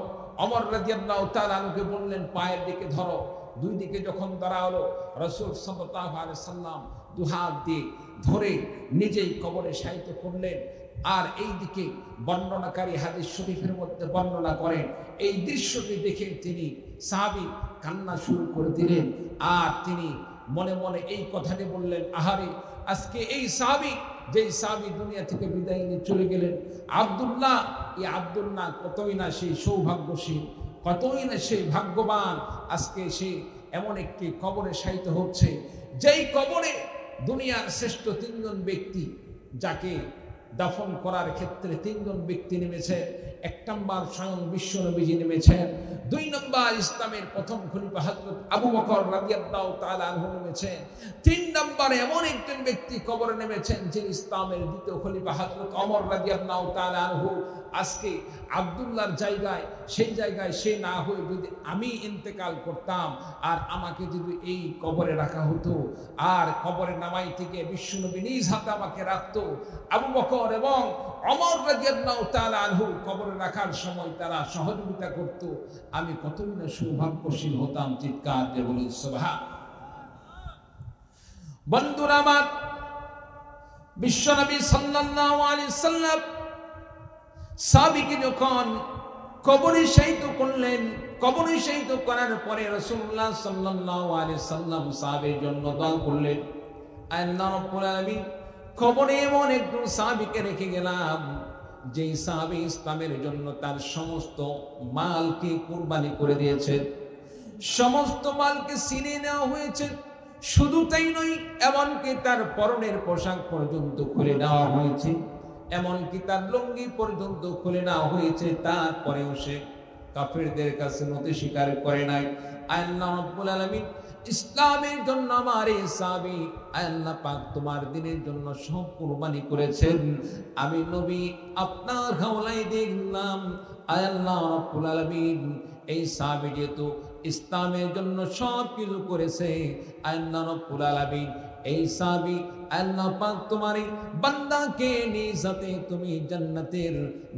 ওমর রাদিয়াল্লাহু তাআলা আনহুকে বললেন, পায়ের দিকে ধরো। দুই দিকে যখন ধরা হলো, রাসূল সাল্লাল্লাহু আলাইহি ওয়াসাল্লাম দুহাত দিয়ে ধরে নিজেই কবরে শায়িত করলেন। আর এই দিকে বর্ণনাকারী হাদিস শরীফের মধ্যে বর্ণনা করেন, এই দৃশ্যটি দেখে তিনি সাহাবী কান্না শুরু করে দিলেন। আর তিনি মনে মনে এই কথাটি বললেন, আহারে আজকে এই সাহাবী, যেই সাহাবী দুনিয়া থেকে বিদায় নিয়ে চলে গেলেন, আব্দুল্লাহ, এই আব্দুল্লাহ কতই না সেই সৌভাগ্যশীল, কতই না সেই ভাগ্যবান। আজকে সে এমন একটি কবরে শায়িত হচ্ছে, যেই কবরে দুনিয়ার শ্রেষ্ঠ তিনজন ব্যক্তি, যাকে দাফন করার ক্ষেত্রে তিনজন ব্যক্তি নেমেছে। এক নম্বর স্বয়ং বিশ্বনবীজি নেমেছেন, দুই নম্বর ইসলামের প্রথম খলিফা হযরত আবু বকর রাদিয়াল্লাহু তাআলা আনহু নেমেছেন, তিন নম্বরে এমন একজন ব্যক্তি কবরে নেমেছেন, যিনি ইসলামের দ্বিতীয় খলিফা হযরত ওমর রাদিয়াল্লাহু তাআলা আনহু। আজকে আব্দুল্লাহর জায়গায়, সেই জায়গায় সে না হয়ে যদি আমি ইন্তেকাল করতাম, আর আমাকে যদি এই কবরে রাখা হতো, আর কবরে নামাই থেকে বিশ্বনবী নিজ হাতে আমাকে রাখতো, আবু বকর এবং ওমর রাদিয়াল্লাহু তাআলা আনহু কবরে রাখার সময় তারা সহযোগিতা করত, আমি কতই না সৌভাগ্যশীল হতাম। চিৎকার দিয়ে বলি সুবহান। বন্ধুরা আমার, বিশ্বনবী সাল্লাল্লাহু আলাইহি সাল্লাম সাহাবীকে যখন কবরে শায়িত করলেন, কবরে শায়িত করার পরে রাসূলুল্লাহ সাল্লাল্লাহু আলাইহি সাল্লাম সাহাবীর জন্য দোয়া করলেন, আল্লাহ রাব্বুল আলামিন কবরে এমন একজন সাহাবীকে রেখে গেলাম, যেই সাহাবী ইসলামের জন্য তার সমস্ত মালকে কুরবানি করে দিয়েছে, সমস্ত মালকে ছিনিয়ে নেওয়া হয়েছে। শুধু তাই নয়, এমনকি তার পরনের পোশাক পর্যন্ত খুলে নেওয়া হয়েছে, এমনকি তার লুঙ্গি পর্যন্ত খুলে নেওয়া হয়েছে। তারপরেও সে কাফেরদের কাছে নতি স্বীকার করে নাই। আল্লাহ রাব্বুল আলামিন ইসলামের জন্য আমার এই সাহাবী, আল্লাহ পাক তোমার দ্বীনের জন্য সব কুরবানি করেছেন। আমি নবী আপনার হাওলায় দেখলাম, আল্লাহ রাব্বুল আলামিন এই সাহাবী যেহেতু ইসলামের জন্য সব কিছু করেছে, আল্লাহ রাব্বুল আলামিন এই সাহাবী, আল্লাহ পাক তোমার এই বান্দাকে নিজ হাতে তুমি জান্নাতের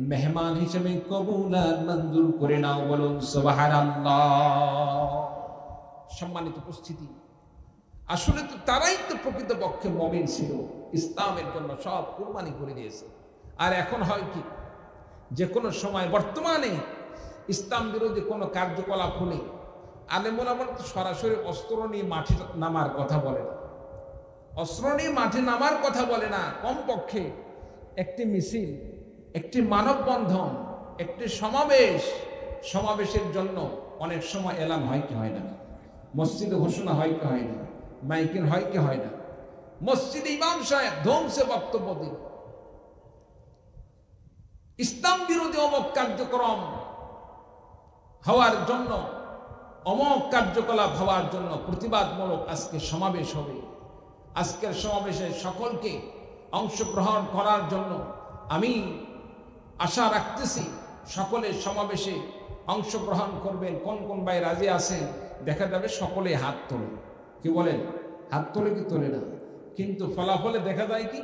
মেহমান হিসেবে কবুল আর মঞ্জুর করে নাও। বলুন সুবহানাল্লাহ। সম্মানিত উপস্থিতি, আসলে তো তারাই তো প্রকৃতপক্ষে মুমিন ছিল, ইসলামের জন্য সব কুরবানি করে দিয়েছে। আর এখন হয় কি, যে কোনো সময় বর্তমানে ইসলাম বিরোধী কোনো কার্যকলাপ হলে আলেম ওলামারা তো সরাসরি অস্ত্র নিয়ে মাঠে নামার কথা বলে না, অস্ত্র নিয়ে মাঠে নামার কথা বলে না, কমপক্ষে একটি মিছিল একটি মানববন্ধন, একটি সমাবেশের জন্য অনেক সময় এলান হয় কি হয় না, মসজিদে ঘোষণা হয় কি হয় না, মাইকিং হয় কি হয় না, মসজিদে ইমাম সাহেব ধ্বংসে বক্তব্য দিন, ইসলাম বিরোধী অমক কার্যক্রম হওয়ার জন্য, অমক কার্যকলাপ হওয়ার জন্য প্রতিবাদমূলক আজকে সমাবেশ হবে। আজকের সমাবেশে সকলকে অংশগ্রহণ করার জন্য আমি আশা রাখতেছি সকলে সমাবেশে অংশগ্রহণ করবেন। কোন কোন ভাই রাজি আছেন? দেখা যাবে সকলে হাত তোলে। কি বলেন? হাত তোলে কি তোলে না? কিন্তু ফলাফলে দেখা যায় কি,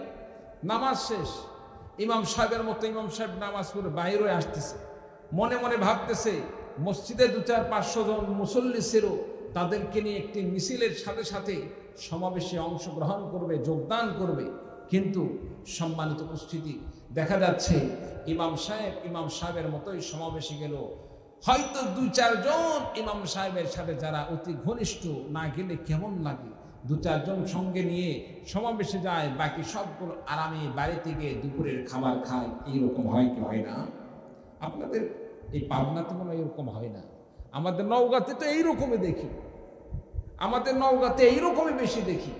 নামাজ শেষ, ইমাম সাহেবের মতো ইমাম সাহেব নামাজ পড়ে বাইরে আসতেছে, মনে মনে ভাবতেছে মসজিদে 200-500 জন মুসল্লি ছিল, তাদেরকে নিয়ে একটি মিছিলের সাথে সাথে সমাবেশে অংশগ্রহণ করবে, যোগদান করবে। কিন্তু সম্মানিত উপস্থিতি, দেখা যাচ্ছে ইমাম সাহেবের মতোই সমাবেশে গেল, হয়তো 2-4 জন ইমাম সাহেবের সাথে যারা অতি ঘনিষ্ঠ, না গেলে কেমন লাগে, 2-4 জন সঙ্গে নিয়ে সমাবেশে যায়, বাকি সবগুলো আরামে বাড়িতে গিয়ে দুপুরের খাবার খায়। এইরকম হয় কি হয় না? আপনাদের এই পাবনাতে মনে হয় এরকম হয় না, আমাদের নওগাঁতে তো এইরকমই দেখি, আমাদের নওগাঁতে এইরকমই বেশি দেখি।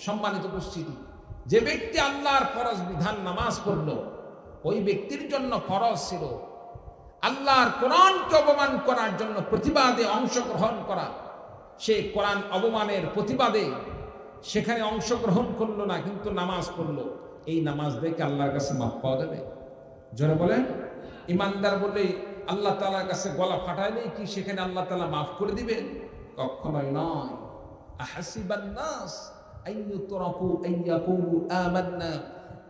সম্মানিত উপস্থিতি, যে ব্যক্তি আল্লাহর ফরজ বিধান নামাজ পড়ল, ওই ব্যক্তির জন্য ফরজ ছিল আল্লাহর কোরআনকে অপমান করার জন্য প্রতিবাদে অংশগ্রহণ করা। সে কোরআন অপমানের প্রতিবাদে সেখানে অংশগ্রহণ করলো না, কিন্তু নামাজ পড়লো। এই নামাজ দেখে আল্লাহর কাছে মাফ পাওয়া যাবে? জোরে বলেন। ইমানদার বলে আল্লাহ তাআলার কাছে গলা ফাটাইলেই কি সেখানে আল্লাহ তাআলা মাফ করে দিবেন? কখনোই নয়। আহাসিবান নাস আইয়ুতরাকু আইয়াকুলু আমান্না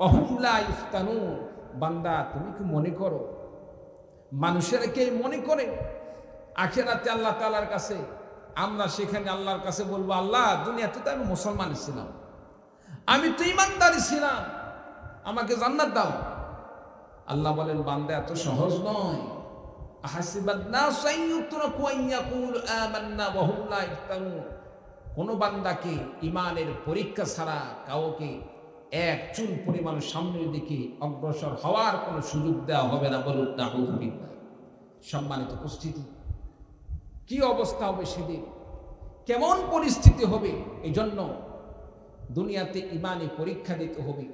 ওয়া হুম লা ইফতানুন। বান্দা, তুমি কি মনে করো মানুষেরা কে মনে করে আখিরাতে আল্লাহ তাআলার কাছে আমরা সেখানে আল্লাহর কাছে বলবো, আল্লাহ দুনিয়াতে তো আমি মুসলমান ছিলাম, আমি তো ইমানদারি ছিলাম, আমাকে জান্নাত দাও। আল্লাহ বলেন, বান্দা এত সহজ নয়। কোন বান্দাকে ইমানের পরীক্ষা ছাড়া কাউকে এক চুল পরিমাণ সামনের দিকে অগ্রসর হওয়ার কোনো সুযোগ দেওয়া হবে না, বলুক না হুজুবিল্লাহ। সম্মানিত উপস্থিতি, কি অবস্থা হবে সেদিন, কেমন পরিস্থিতি হবে? এই জন্য দুনিয়াতে ইমানে পরীক্ষা দিতে হবে।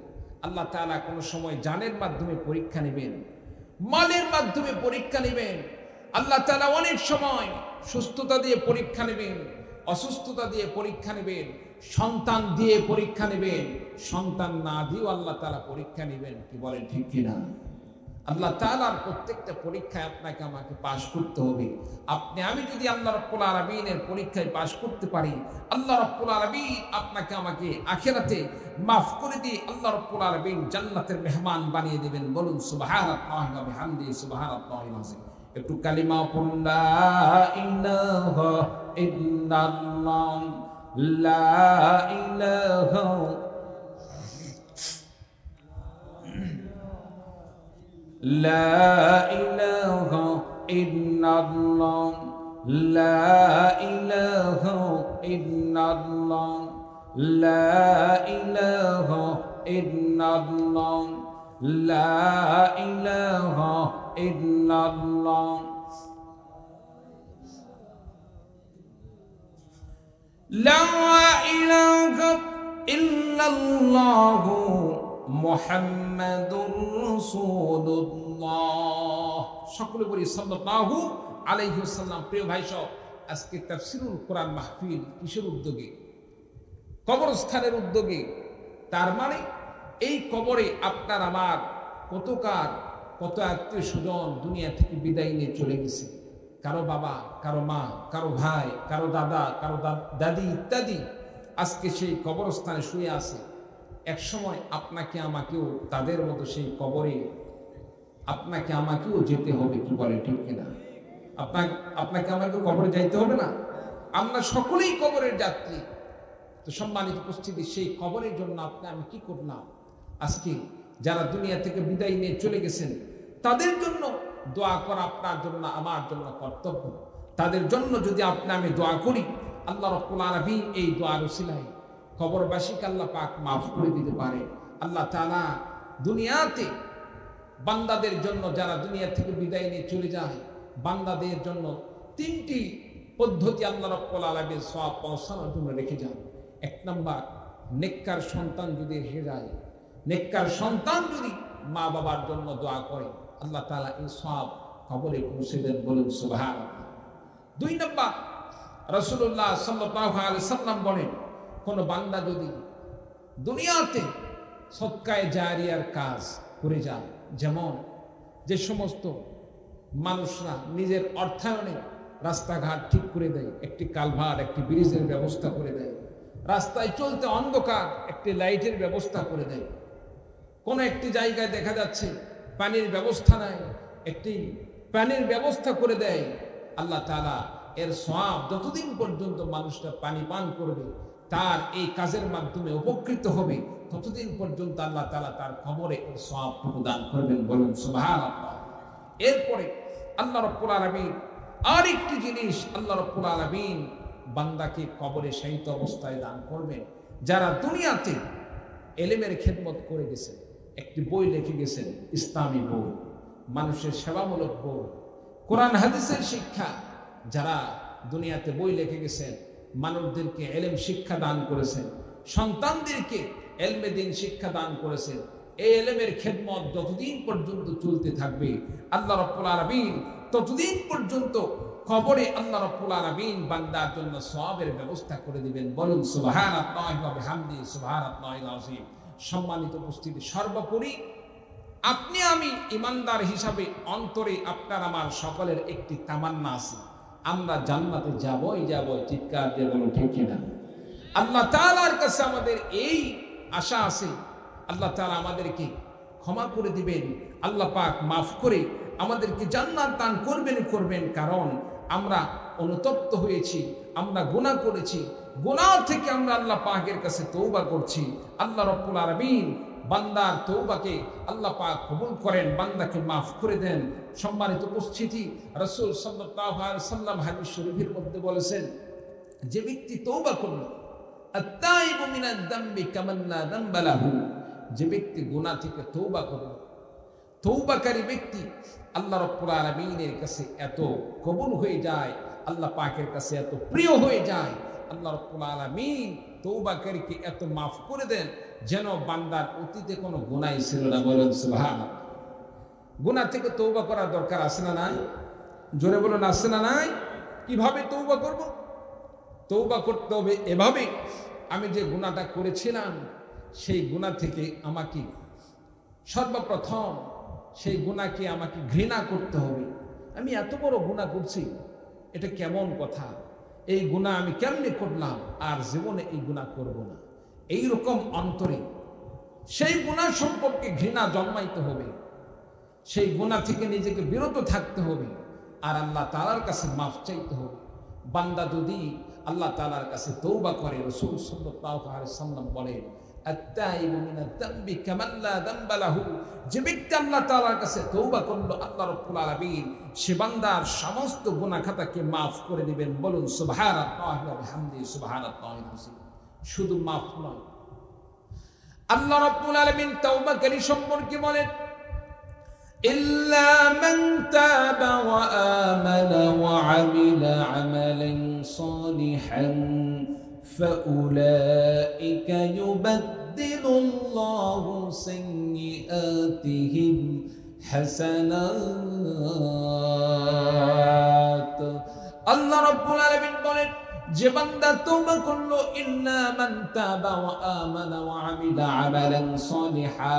আল্লাহ তাআলা কোনো সময় জানের মাধ্যমে পরীক্ষা নেবেন, মালের মাধ্যমে পরীক্ষা নেবেন। আল্লাহ তাআলা অনেক সময় সুস্থতা দিয়ে পরীক্ষা নেবেন, অসুস্থতা দিয়ে পরীক্ষা নেবেন, সন্তান দিয়ে পরীক্ষা নেবেন, সন্তান না দিয়েও আল্লাহ তাআলা পরীক্ষা নেবেন। কি বলেন ঠিক কিনা? আল্লাহ তাআলার প্রত্যেকটা পরীক্ষায় আপনাকে আমাকে পাশ করতে হবে। আমি যদি আল্লাহ রাব্বুল আলামিনের পরীক্ষায় পাশ করতে পারি, আল্লাহ রাব্বুল আলামিন আপনাকে আমাকে আখিরাতে মাফ করে দিয়ে আল্লাহ রাব্বুল আলামিন জান্নাতের মেহমান বানিয়ে দিবেন। বলুন সুবহানাল্লাহি ওয়া বিহামদিহি সুবহানাল্লাহিল আযীম। একটু কালিমা পড়ুন, লা ইলাহা ইল্লাল্লাহ, লা ইলাহা لا إله إلا الله، لا إله إلا الله، لا إله إلا الله، لا إله إلا الله، لا إله إلا الله মুহাম্মাদুর রাসূলুল্লাহ। সকলে বলি সাল্লাল্লাহু আলাইহি ওয়াসাল্লাম। প্রিয় ভাই সব, আজকে তাফসীরুল কোরআন মাহফিল কিসের উদ্যোগে? কবরস্থানের উদ্যোগে। তার মানে এই কবরে আপনার আমার কত আত্মীয় স্বজন দুনিয়া থেকে বিদায় নিয়ে চলে গেছে। কারো বাবা, কারো মা, কারো ভাই, কারো দাদা, কারো দাদি ইত্যাদি আজকে সেই কবরস্থানে শুয়ে আছে। এক সময় আপনাকে আমাকেও তাদের মতো সেই কবরে আপনাকে আমাকেও যেতে হবে। কি বলে ঠিক কিনা? আপনাকে আমাকে কবরে যাইতে হবে না? আমরা সকলেই কবরের যাত্রী। তো সম্মানিত উপস্থিতি, সেই কবরের জন্য আমি কি করলাম? আজকে যারা দুনিয়া থেকে বিদায় নিয়ে চলে গেছেন তাদের জন্য দোয়া করা আপনার জন্য আমার জন্য কর্তব্য। তাদের জন্য যদি আমি দোয়া করি, আল্লাহ রাব্বুল আলামিন এই দোয়ার উসিলায় কবরবাসীকে আল্লাহ পাক মাফ করে দিতে পারে। আল্লাহ তাআলা দুনিয়াতে বান্দাদের জন্য যারা দুনিয়া থেকে বিদায় নিয়ে চলে যায়, বান্দাদের জন্য তিনটি পদ্ধতি আল্লাহ রাব্বুল আলামিন সওয়াব পৌঁছানোর জন্য রেখে যান। এক নাম্বার, নেককার সন্তান যদি রেখে যায়, নেককার সন্তান যদি মা বাবার জন্য দোয়া করে, আল্লাহ তাআলা এই সওয়াব কবরে পৌঁছে দেন, বলুন সুবহানাল্লাহ। দুই নাম্বার, রাসূলুল্লাহ সাল্লাল্লাহু আলাইহি সাল্লাম বলেন, কোন বান্দা যদি দুনিয়াতে সদকায়ে জারিয়ার কাজ করে যায়, যেমন যে সমস্ত মানুষরা নিজের অর্থায়নে রাস্তাঘাট ঠিক করে দেয়, একটি কালভার্ট, একটি ব্রিজের ব্যবস্থা করে দেয়, রাস্তায় চলতে অন্ধকার একটি লাইটের ব্যবস্থা করে দেয়, কোনো একটি জায়গায় দেখা যাচ্ছে পানির ব্যবস্থা নাই, একটি পানির ব্যবস্থা করে দেয়, আল্লাহ তাআলা এর সওয়াব যতদিন পর্যন্ত মানুষটা পানি পান করবে, তার এই কাজের মাধ্যমে উপকৃত হবে, ততদিন পর্যন্ত আল্লাহ তাআলা তার কবরে এর সওয়াব প্রদান করবেন, বলুন সুবহানাল্লাহ। এরপরে আল্লাহ রাব্বুল আলামিন আরেকটি জিনিস আল্লাহ রাব্বুল আলামিন বান্দাকে কবরে শায়িত অবস্থায় দান করবেন, যারা দুনিয়াতে এলেমের খেদমত করে গেছেন, একটি বই লিখে গেছেন, ইসলামী বই, মানুষের সেবামূলক বই, কোরআন হাদিসের শিক্ষা, যারা দুনিয়াতে বই লিখে গেছেন, মানুষদেরকে এলেম শিক্ষা দান করেছেন, সন্তানদেরকে এলমে দ্বীন শিক্ষা দান করেছেন, এই এলেমের খেদমত যতদিন পর্যন্ত চলতে থাকবে, আল্লাহ রাব্বুল আলামিন ততদিন পর্যন্ত কবরে আল্লাহ রাব্বুল আলামিন বান্দার জন্য সওয়াবের ব্যবস্থা করে দিবেন, বলুন সুবহানাল্লাহি ওয়া বিহামদিহি সুবহানাল্লাহিল আযীম। সম্মানিত উপস্থিতি, সর্বোপরি আপনি আমি ইমানদার হিসাবে অন্তরে আপনার আমার সকলের একটি তামান্না আছে, আমরা জান্নাতে যাবই যাব, চিৎকার দিয়ে বলুন ঠিক কিনা? আল্লাহ তাআলার কাছে আমাদের এই আশা আছে, আল্লাহ তাআলা আমাদেরকে ক্ষমা করে দিবেন, আল্লাহ পাক মাফ করে আমাদেরকে জান্নাত দান করবেন, কারণ আমরা অনুতপ্ত হয়েছি, আমরা গুনাহ করেছি, গুনাহ থেকে আমরা আল্লাহ পাকের কাছে তওবা করছি। আল্লাহ রাব্বুল আলামিন বান্দার তওবাকে আল্লাহ পাক কবুল করেন, বান্দাকে মাফ করে দেন। সম্মানিত উপস্থিতি, রাসূল সাল্লাল্লাহু আলাইহি ওয়াসাল্লাম হাদিস শরীফের মধ্যে বলেছেন, যে ব্যক্তি তওবা করল, আত-তাইবু মিনাদ যামবি কামান লা যামবা লাহু, যে ব্যক্তি গুনাহ থেকে তওবা করল, তওবাকারী ব্যক্তি আল্লাহ রাব্বুল আলামিনের কাছে এত কবুল হয়ে যায়, আল্লাহ পাকের কাছে এত প্রিয় হয়ে যায়, আল্লাহ রাব্বুল আলামিন তওবাকারীকে এত মাফ করে দেন, যেন বান্দার অতীতে কোনো গুনাহই ছিল না, বলেন সুবহানাল্লাহ। গুনাহ থেকে তওবা করার দরকার আছে না নাই? জোরে বলুন, আছে না নাই? কিভাবে তওবা করব? তওবা করতে হবে এভাবে, আমি যে গুনাহটা করেছিলাম সেই গুনাহ থেকে আমাকে সর্বপ্রথম সেই গুনাহকে আমাকে ঘৃণা করতে হবে। আমি এত বড় গুনাহ করছি, এটা কেমন কথা? এই গুনাহ আমি কেমনে করলাম? আর জীবনে এই গুনাহ করব না। এই রকম অন্তরে সেই গুনাহ সম্পর্কে ঘৃণা জন্মাইতে হবে, সেই গুনাহ থেকে নিজেকে বিরত থাকতে হবে, আর আল্লাহ তাআলার কাছে মাফ চাইতে হবে। বান্দা যদি আল্লাহ তাআলার কাছে তওবা করে, রাসূল সাল্লাল্লাহু আলাইহি ওয়াসাল্লাম বলেন, আত-তাইবু মিনাদ যামবি কামান লা যামবা লাহু, যে ব্যক্তি আল্লাহ তাআলার কাছে তওবা করলো, আল্লাহ রাব্বুল আলামিন সে বান্দার সমস্ত গুনাহ খাতাকে মাফ করে দিবেন, বলুন সুবহানাল্লাহি ওয়া বিহামদিহি সুবহানাল্লাহিল আযীম। শুধু মাফ নয়, আল্লাহ রাব্বুল আলামিন তওবাকারী সম্পর্কে বলেন, ইল্লা মান তাবা ওয়া আমানা ওয়া আমিলা আমালান সালিহান ফাউলাইকা ইউবাদদিলুল্লাহু সাইয়্যাতিহিম হাসানাত। আল্লাহ রাব্বুল আলামিন বলেন, যে বান্দা তওবা করলো, ইল্লা মান তাবা ওয়া আমানা ওয়া আমিলা আমালান সালিহা,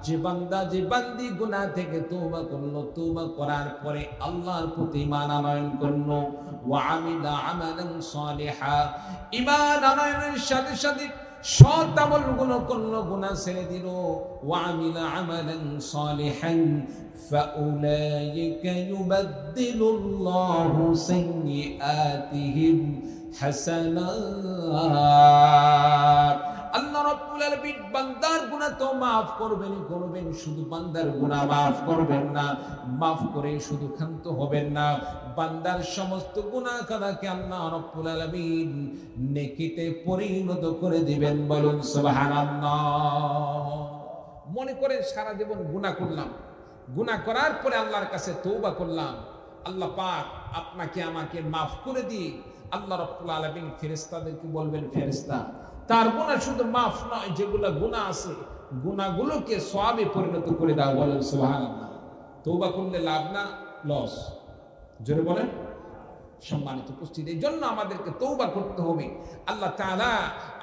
যে বান্দা যে বান্দি গুনাহ থেকে তওবা করলো, তওবা করার পরে আল্লাহর প্রতি ঈমান আনয়ন করলো, ওয়া আমিলা আমালান সালিহা, ঈমান আনয়নের সাথে সাথে সৎ আমলগুলো করলো, গুনাহ ছেড়ে দিল, ওয়া আমিলা আমালান সালিহান ফাউলাইকা ইউবাদদিলুল্লাহু সাইয়্যাতিহিম হাসানাত। আল্লাহ রাব্বুল আলামিন বান্দার গুনাহ তো মাফ করবেন, শুধু বান্দার গুনাহ মাফ করবেন না, মাফ করে শুধু ক্ষান্ত হবেন না, বান্দার সমস্ত গুনাহ খাতাকে আল্লাহ রাব্বুল আলামিন নেকিতে পরিণত করে দিবেন, বলুন সুবহানাল্লাহ। মনে করেন সারা জীবন গুনাহ করলাম, গুনাহ করার পরে আল্লাহর কাছে তওবা করলাম, আল্লাহ পাক আপনাকে আমাকে মাফ করে দিয়ে আল্লাহ রাব্বুল আলামিন ফেরেশতাদেরকে বলবেন, ফেরেশতা তার গুনাহ শুধু মাফ নয়, যেগুলো গুনাহ আছে গুনাহগুলোকে সওয়াবে পরিণত করে দাও। বলেন সুবহানাল্লাহ। তওবা করলে লাভ না লস? জোরে বলেন। সম্মানিত উপস্থিতি, এই জন্য আমাদেরকে তওবা করতে হবে। আল্লাহ তাআলা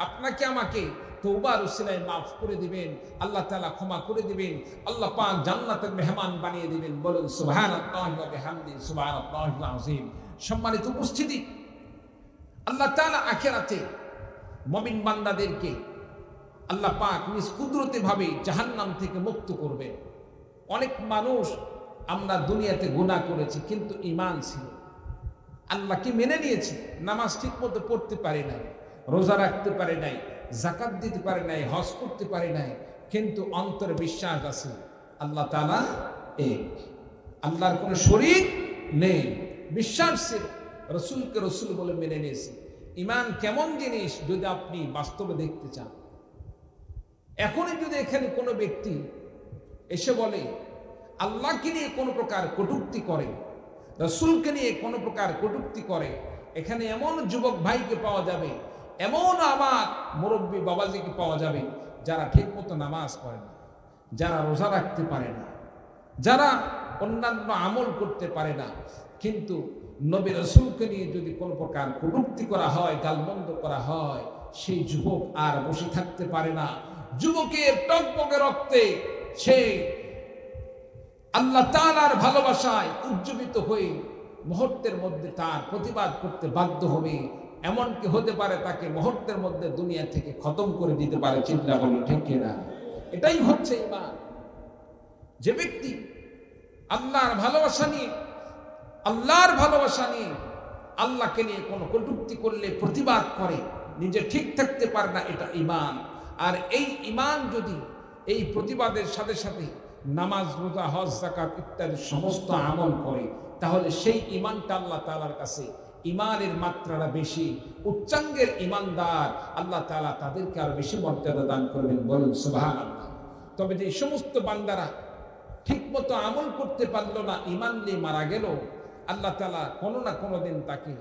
আপনাকে আমাকে তওবার উসিলায় মাফ করে দিবেন, আল্লাহ তাআলা ক্ষমা করে দিবেন, আল্লাহ পাক জান্নাতের মেহমান বানিয়ে দিবেন। বলুন সুবহানাল্লাহি ওয়া বিহামদিহি সুবহানাল্লাহিল আযীম। সম্মানিত উপস্থিতি, আল্লাহ তাআলা আখিরাতে মুমিন বান্দাদেরকে আল্লাহ পাক নিজ কুদরতি ভাবে জাহান্নাম থেকে মুক্ত করবেন। অনেক মানুষ আমরা দুনিয়াতে গুনাহ করেছি কিন্তু ঈমান ছিল, আল্লাহকে মেনে নিয়েছি, নামাজ ঠিক মতো পড়তে পারি নাই, রোজা রাখতে পারি নাই, যাকাত দিতে পারি নাই, হজ করতে পারি নাই, কিন্তু অন্তরে বিশ্বাস আছে আল্লাহ তাআলা এক, আল্লাহর কোনো শরীক নেই, বিশ্বাস ছিল, রসুলকে রসুল বলে মেনে নিয়েছি। ঈমান কেমন জিনিস যদি আপনি বাস্তবে দেখতে চান, এখনই যদি এখানে কোনো ব্যক্তি এসে বলে আল্লাহকে নিয়ে কোনো প্রকার কটূক্তি করে, রসুলকে নিয়ে কোনো প্রকার কটূক্তি করে, এখানে এমন যুবক ভাইকে পাওয়া যাবে, এমন আমার মুরব্বী বাবাজিকে পাওয়া যাবে যারা ঠিক মতো নামাজ পড়ে না, যারা রোজা রাখতে পারে না, যারা অন্যান্য আমল করতে পারে না, কিন্তু নবী রসুলকে নিয়ে যদি কোনো প্রকার কটূক্তি করা হয়, গালমন্দ করা হয়, সেই যুবক আর বসে থাকতে পারে না। যুবকের টকবকে রক্তে সে আল্লাহ তাআলার ভালোবাসায় উজ্জীবিত হয়ে মুহূর্তের মধ্যে তার প্রতিবাদ করতে বাধ্য হবে। এমনকি হতে পারে তাকে মুহূর্তের মধ্যে দুনিয়া থেকে খতম করে দিতে পারে। চিন্তা করুন, ঠিক কিনা? এটাই হচ্ছে ঈমান। যে ব্যক্তি আল্লাহর ভালোবাসা নিয়ে আল্লাহকে নিয়ে কোনো কটূক্তি করলে প্রতিবাদ করে, নিজে ঠিক থাকতে পারে না, এটা ঈমান। আর এই ঈমান যদি এই প্রতিবাদের সাথে সাথে নামাজ, রোজা, হজ, যাকাত ইত্যাদি সমস্ত আমল করে, তাহলে সেই ঈমানটা আল্লাহ তাআলার কাছে ঈমানের মাত্রাটা বেশি, উচ্চাঙ্গের ঈমানদার, আল্লাহ তাআলা তাদেরকে আরো বেশি মর্যাদা দান করবেন। বলুন সুবহানাল্লাহ। তবে যে সমস্ত বান্দারা ঠিকমতো আমল করতে পারলো না, ঈমান নিয়ে মারা গেল, আল্লাহ তাআলা কোনো না কোনো দিন তাকে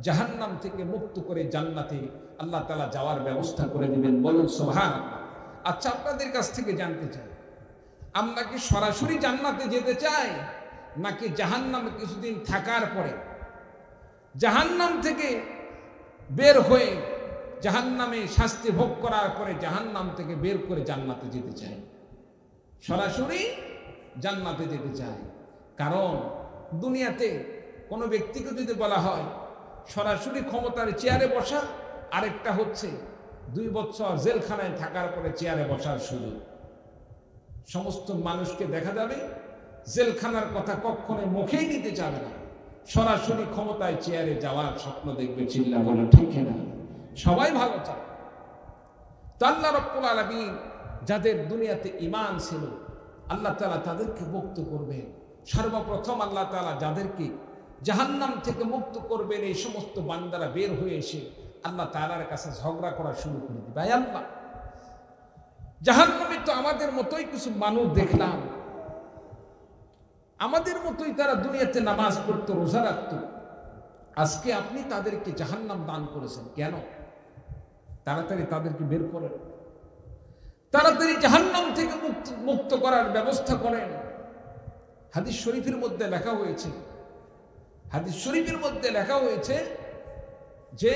জাহান্নাম থেকে মুক্ত করে জান্নাতে আল্লাহ তাআলা যাওয়ার ব্যবস্থা করে দিবেন। বলুন সুবহানাল্লাহ। আচ্ছা, আপনাদের কাছ থেকে জানতে চাই, আমরা কি সরাসরি জান্নাতে যেতে চাই, নাকি জাহান্নামে কিছুদিন থাকার পরে জাহান্নাম থেকে বের হয়ে জাহান্নামে শাস্তি ভোগ করার পরে জাহান্নাম থেকে বের করে জান্নাতে যেতে চাই? সরাসরি জান্নাতে যেতে চাই। কারণ দুনিয়াতে কোনো ব্যক্তিকে যদি বলা হয় সরাসরি ক্ষমতার চেয়ারে বসা, আরেকটা হচ্ছে 2 বছর জেলখানায় থাকার পরে চেয়ারে বসার সুযোগ। সমস্ত মানুষকে দেখা যাবে জেলখানার কথা কখনো মুখেই নিতে চাবে না, সরাসরি ক্ষমতায় চেয়ারে যাওয়ার স্বপ্ন দেখবে। চিল্লা বলো, ঠিক কিনা? সবাই ভালো চায়। তো আল্লাহ রাব্বুল আলামিন যাদের দুনিয়াতে ঈমান ছিল, আল্লাহ তাআলা তাদেরকে মুক্ত করবেন। সর্বপ্রথম আল্লাহ তাআলা যাদেরকে জাহান্নাম থেকে মুক্ত করবেন, এই সমস্ত বান্দারা বের হয়ে এসে আল্লাহ তাআলার কাছে ঝগড়া করা শুরু করে দিবে। ভাই আল্লাহ, জাহান্নামে তো আমাদের মতোই কিছু মানুষ দেখলাম, আমাদের মতোই তারা দুনিয়াতে নামাজ পড়তো, রোজা রাখতো, আজকে আপনি তাদেরকে জাহান্নাম দান করেছেন কেন? তাড়াতাড়ি তাদেরকে বের করেন, তাড়াতাড়ি জাহান্নাম থেকে মুক্ত করার ব্যবস্থা করেন। হাদিস শরীফের মধ্যে লেখা হয়েছে যে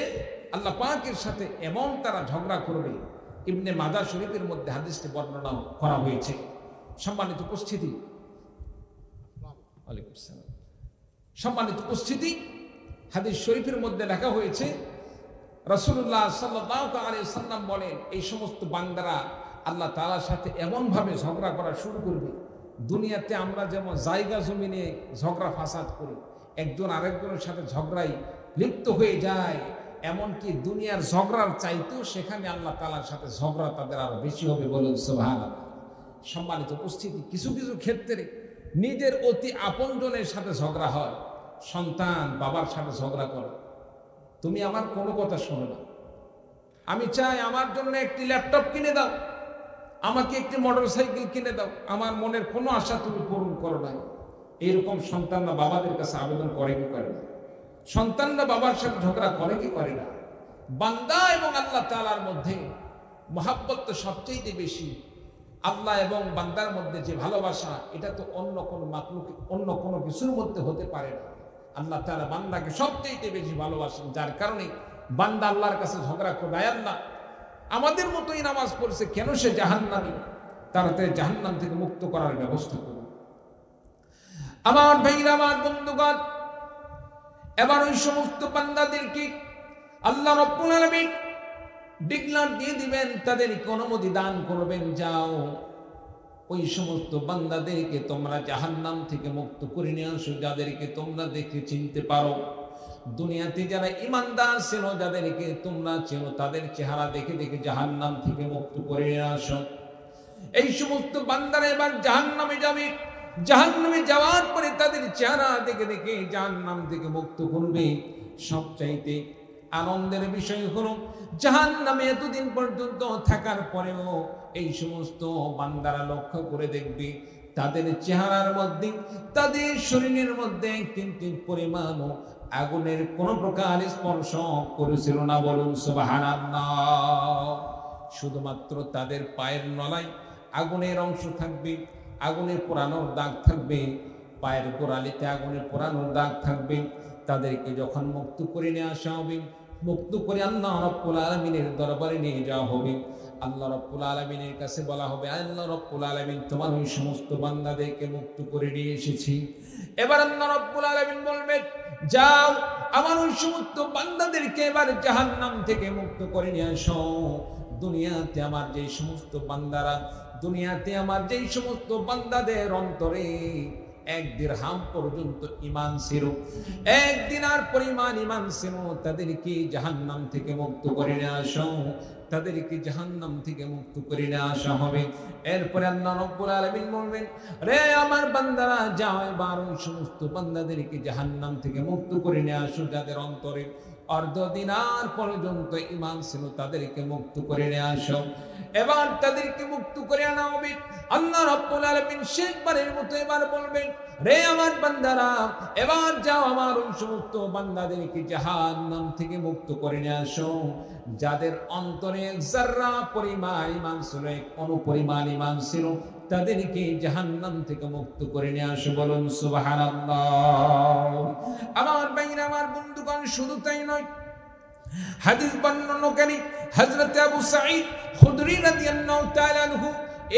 আল্লাহ পাকের সাথে এমন তারা ঝগড়া করবে। ইবনে মাজাহ শরীফের মধ্যে হাদিসটি বর্ণনা করা হয়েছে। সম্মানিত উপস্থিতি, সম্মানিত উপস্থিতি, হাদিস শরীফের মধ্যে লেখা হয়েছে রাসূলুল্লাহ সাল্লাল্লাহু আলাইহি ওয়াসাল্লাম বলেন, এই সমস্ত বান্দারা আল্লাহ তাআলার সাথে এমনভাবে ঝগড়া করা শুরু করবে, দুনিয়াতে আমরা যেমন জায়গা জমি নিয়ে ঝগড়া ফাসাদ করি, একজন আরেকজনের সাথে ঝগড়ায় লিপ্ত হয়ে যায়, এমনকি দুনিয়ার ঝগড়ার চাইতেও সেখানে আল্লাহ তাআলার সাথে ঝগড়া তাদের আরো বেশি হবে। বলুন সুবহানাল্লাহ। সম্মানিত উপস্থিতি, কিছু কিছু ক্ষেত্রে নিজের অতি আপনজনের সাথে ঝগড়া হয়। সন্তান বাবার সাথে ঝগড়া করে, তুমি আমার কোনো কথা শোনো না, আমি চাই আমার জন্য একটি ল্যাপটপ কিনে দাও, আমাকে একটি মোটরসাইকেল কিনে দাও, আমার মনের কোনো আশা তুমি পূরণ করো নাই। এইরকম সন্তানরা বাবাদের কাছে আবেদন করে কি করে না? সন্তানরা বাবার সাথে ঝগড়া করে কি করে না? বান্দা এবং আল্লাহ তাআলার মধ্যে মহাব্বত তো সবচেয়ে বেশি। আল্লাহ এবং বান্দার মধ্যে যে ভালোবাসা, এটা তো অন্য কোনো মাখলুক, অন্য কোনো কিছুর মধ্যে হতে পারে না। আল্লাহ তাআলা বান্দাকে সবচেয়ে বেশি ভালোবাসেন, যার কারণে বান্দা আল্লাহর কাছে ঝগড়া করে, আয় আল্লাহ আমাদের মতোই নামাজ পড়ছে, কেন সে জাহান্নামী? তাড়াতাড়ি জাহান্নাম থেকে মুক্ত করার ব্যবস্থা করুন। আমার ভাইরা, আমার বন্ধুগণ, এবার ওই সমস্ত বান্দাদেরকে আল্লাহ রাব্বুল আলামিন ডিক্লার দিয়ে দিবেন, তাদেরকে অনুমতি দান করবেন, যাও ওই সমস্ত বান্দাদেরকে তোমরা জাহান্নাম থেকে মুক্ত করে নিয়ে আসো, যাদেরকে তোমরা দেখে চিনতে পারো। দুনিয়াতে যারা ইমানদার ছিল, যাদেরকে তোমরা চেনো, তাদের চেহারা দেখে দেখে জাহান্নাম থেকে মুক্ত করে নিয়ে আসো। এই সমস্ত বান্দারা এবার জাহান্নামে যাবে। জাহান্নামে যাওয়ার পরে তাদের চেহারা দেখে দেখে জাহান্নাম থেকে মুক্ত করবে। সবচাইতে আনন্দের বিষয় হলো, জাহান্নামে এতদিন পর্যন্ত থাকার পরেও এই সমস্ত বান্দারা লক্ষ্য করে দেখবে, তাদের চেহারার মধ্যে, তাদের শরীরের মধ্যে কিন্তু পরিমাণ আগুনের কোন প্রকার স্পর্শ করেছিল না। বলুন সুবহানাল্লাহ। শুধুমাত্র তাদের পায়ের নলায় আগুনের অংশ থাকবে, আগুনের পোড়ানোর দাগ থাকবে, পায়ের গোড়ালিতে আগুনের পোড়ানোর দাগ থাকবে। তাদেরকে যখন মুক্ত করে নিয়ে আসা হবে, মুক্ত করে আল্লাহ রাব্বুল আলামিনের দরবারে নিয়ে যাওয়া হবে। আল্লাহ রাব্বুল আলামিনের কাছে বলা হবে, আল্লাহ রাব্বুল আলামিন তোমার ওই সমস্ত বান্দাদেরকে মুক্ত করে নিয়ে এসেছি। এবার আল্লাহ রাব্বুল আলামিন বলবেন, যাও আমার ওই সমস্ত বান্দাদেরকে এবার জাহান্নাম থেকে মুক্ত করে নিয়ে আসো। দুনিয়াতে আমার যেই সমস্ত বান্দারা, দুনিয়াতে আমার যেই সমস্ত বান্দাদের অন্তরে এক দিরহাম পর্যন্ত ঈমান ছিল, এক দিনার পরিমাণ ঈমান ছিল, তাদেরকে জাহান্নাম থেকে মুক্ত করে নিয়ে আসো। তাদেরকে জাহান্নাম থেকে মুক্ত করে নিয়ে আসা হবে। এরপরে আল্লাহ রাব্বুল আলামিন বলবেন, রে আমার বান্দারা, যাও এবার ওই সমস্ত বান্দাদেরকে জাহান্নাম থেকে মুক্ত করে নিয়ে আসো, যাদের অন্তরে অর্ধ দিনার পর্যন্ত ঈমান ছিল, তাদেরকে মুক্ত করে নিয়ে আসো। এবার তাদেরকে মুক্ত করে আনা হবে। আল্লাহ রাব্বুল আলামিন শেষবারের মতো এবার বলবেন, রে আমার বান্দারা, এবার যাও আমার ওই সমস্ত বান্দাদেরকে জাহান্নাম থেকে মুক্ত করে নিয়ে আসো, যাদের অন্তরে যাররা পরিমাণ ঈমান ছিল, অনুপরিমাণ ঈমান ছিল, তাদেরকে জাহান্নাম থেকে মুক্ত করে নিয়ে আসো। বলুন সুবহানাল্লাহ। আমার ভাইরা, আমার বন্ধুগণ, শুধু তাই নয়, হাদিস বর্ণনাকারী হযরত আবু সাঈদ খুদরি রাদিয়াল্লাহু তাআলা আনহু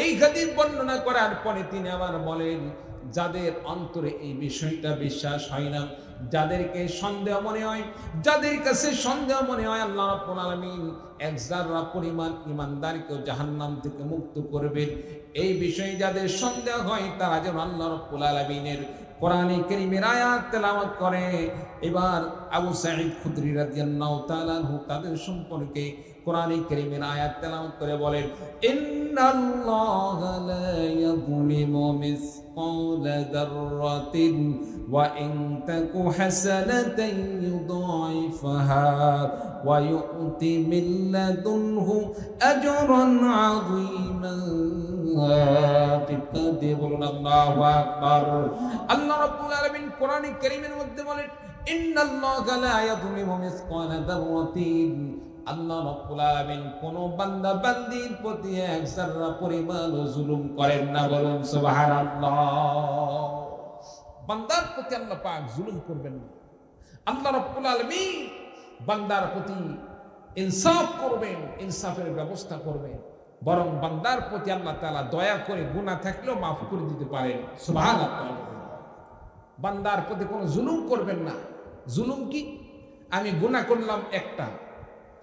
এই হাদিস বর্ণনা করার পরে তিনি আবার বলেন, যাদের অন্তরে এই বিষয়টা বিশ্বাস হয় না, যাদেরকে সন্দেহ মনে হয়, যাদের কাছে সন্দেহ মনে হয় আল্লাহ রাব্বুল আলামিন এক যারা পরিমাণ ঈমানদারকে জাহান্নাম থেকে মুক্ত করবেন, এই বিষয়ে যাদের সন্দেহ হয়, তারা যেন আল্লাহ রাব্বুল আলামিনের কোরআনে কারীমের আয়াত তেলাওয়াত করে। এবার আবু সাঈদ খুদরি রাদিয়াল্লাহু তাআলা আনহু তাদের সম্পর্কে কোরআনে কারীমের আয়াত তেলাওয়াত করে বলেন, ইন্নাল্লাহা লা ইয়াযলিমু মিসকালা যাররাতিন ওয়া ইন তাকু হাসানাতান ইউদাইফাহা ওয়া ইউতি মিন লাদুনহু আজরান আযীমান। ঠিক বলুন আল্লাহু আকবার। আল্লাহ রাব্বুল আলামিন কোরআনে কারীমের মধ্যে বলেন, ইন্নাল্লাহা লা ইয়াযলিমু মিসকালা যাররাতিন, আল্লাহ রাব্বুল আলামিন কোন বান্দা বান্দির প্রতি এক যারা পরিমাণ জুলুম করেন না। বলুন সুবহানাল্লাহ। বান্দার প্রতি আল্লাহ পাক জুলুম করবেন না। আল্লাহ রাব্বুল আলামিন বান্দার প্রতি ইনসাফ করবেন, ইনসাফের ব্যবস্থা করবেন। বরং বান্দার প্রতি আল্লাহ তাআলা দয়া করে গুনাহ থাকলেও মাফ করে দিতে পারেন। সুবহানাল্লাহ। বান্দার প্রতি কোনো জুলুম করবেন না। জুলুম কি? আমি গুনাহ করলাম একটা,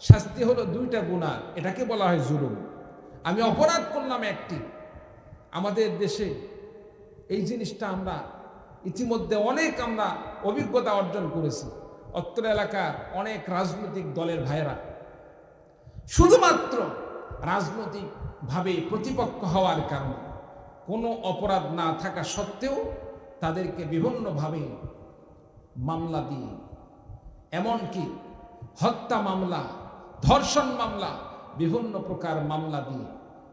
শাস্তি হলো দুইটা গুনাহ, এটাকে বলা হয় জুলুম। আমি অপরাধ করলাম একটি। আমাদের দেশে এই জিনিসটা আমরা ইতিমধ্যে অনেক আমরা অভিজ্ঞতা অর্জন করেছি। অত্র এলাকার অনেক রাজনৈতিক দলের ভাইয়েরা শুধুমাত্র রাজনৈতিকভাবে প্রতিপক্ষ হওয়ার কারণে কোনো অপরাধ না থাকা সত্ত্বেও তাদেরকে বিভিন্নভাবে মামলা দিয়ে, এমনকি হত্যা মামলা, ধর্ষণ মামলা, বিভিন্ন প্রকার মামলা দিয়ে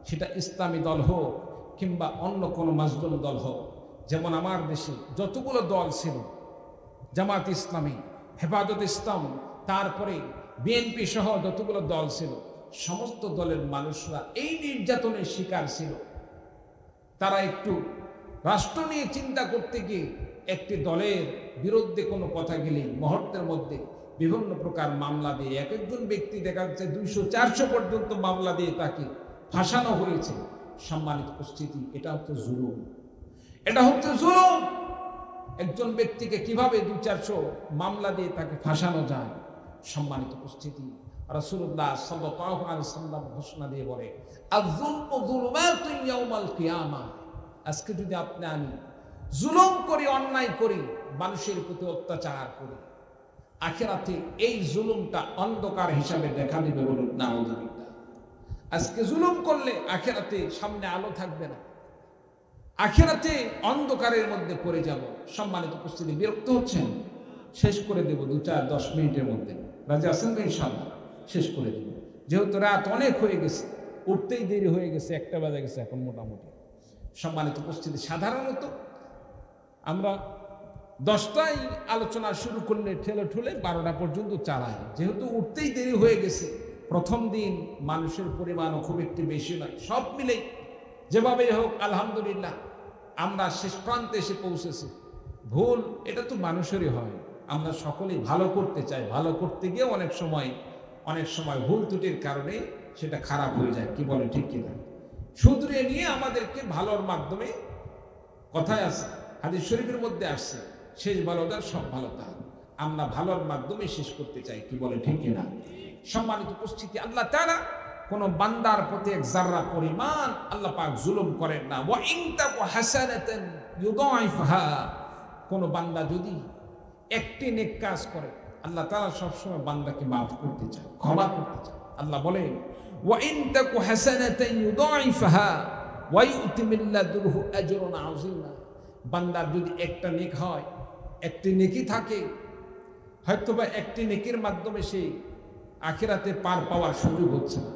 সেটা ইসলামী দল হোক কিংবা অন্য কোনো মাজলুম দল হোক, যেমন আমার দেশে যতগুলো দল ছিল, জামাত ইসলামী, হেফাজত ইসলাম, তারপরে বিএনপি সহ যতগুলো দল ছিল, সমস্ত দলের মানুষরা এই নির্যাতনের শিকার ছিল। তারা একটু রাষ্ট্র নিয়ে চিন্তা করতে গিয়ে একটি দলের বিরুদ্ধে কোনো কথা গেলেই মুহূর্তের মধ্যে বিভিন্ন প্রকার মামলা দিয়ে এক একজন ব্যক্তি দেখা যাচ্ছে 200-400 পর্যন্ত মামলা দিয়ে তাকে ফাঁসানো হয়েছে। সম্মানিত উপস্থিতি, এটা হচ্ছে জুলুম, এটা হচ্ছে জুলুম। একজন ব্যক্তিকে কিভাবে 200-400 মামলা দিয়ে তাকে ফাঁসানো যায়? সম্মানিত উপস্থিতি, রাসূলুল্লাহ সাল্লাল্লাহু আলাইহি ওয়াসাল্লাম ঘোষণা দিয়ে বলে, আয-যুলমু যুলুমাতুন ইয়াউমাল কিয়ামা। আজকে যদি আপনি আমি জুলুম করি, অন্যায় করি, মানুষের প্রতি অত্যাচার করি, আখিরাতে এই জুলুমটা অন্ধকার হিসাবে দেখা দিবে। বলুন নাউযুবিল্লাহ। আজকে জুলুম করলে আখিরাতে সামনে আলো থাকবে না, আখিরাতে অন্ধকারের মধ্যে পড়ে যাব। সম্মানিত উপস্থিতি, বিরক্ত হচ্ছেন? শেষ করে দেব 2-4-10 মিনিটের মধ্যে। রাজি আছেন তো? ইনশাআল্লাহ শেষ করে দেব, যেহেতু রাত অনেক হয়ে গেছে, উঠতেই দেরি হয়ে গেছে, 1টা বাজে গেছে এখন মোটামুটি। সম্মানিত উপস্থিতি, সাধারণত আমরা 10টায় আলোচনা শুরু করলে ঠেলে ঠুলে 12টা পর্যন্ত চালাই। যেহেতু উঠতেই দেরি হয়ে গেছে, প্রথম দিন মানুষের পরিমাণও খুব একটু বেশি নয়, সব মিলেই যেভাবে হোক আলহামদুলিল্লাহ আমরা শেষ প্রান্তে এসে পৌঁছেছি। ভুল এটা তো মানুষেরই হয়, আমরা সকলেই ভালো করতে চাই, ভালো করতে গিয়ে অনেক সময় ভুল ত্রুটির কারণে সেটা খারাপ হয়ে যায়। কি বলে ঠিক কিনা? শুধরিয়ে নিয়ে আমাদেরকে ভালোর মাধ্যমে, কথায় আছে, হাদিস শরীফের মধ্যে আসছে, শেষ ভালোটার সব ভালোটা, আমরা ভালোর মাধ্যমে শেষ করতে চাই। কি বলে ঠিক কিনা? সম্মানিত উপস্থিতি, আল্লাহ তাআলা কোন বান্দার প্রতি এক যাররা পরিমাণ আল্লাহ পাক জুলুম করেন না। ওয়া ইন তাকু হাসানাতান ইউদাইফহা, কোন বান্দা যদি একটি নেক কাজ করে, আল্লাহ তাআলা সবসময় বান্দাকে মাফ করতে চায়, ক্ষমা করতে চায়। আল্লাহ বলেন, ওয়া ইন তাকু হাসানাতান ইউদাইফহা ওয়া ইউতি মিন লাদুনহু আজরুন আযীমা। বান্দার যদি একটা নেক হয়, একটি নেকি থাকে, হয়তোবা একটি নেকির মাধ্যমে সে আখিরাতে পার পাওয়ার সুযোগ হচ্ছে না।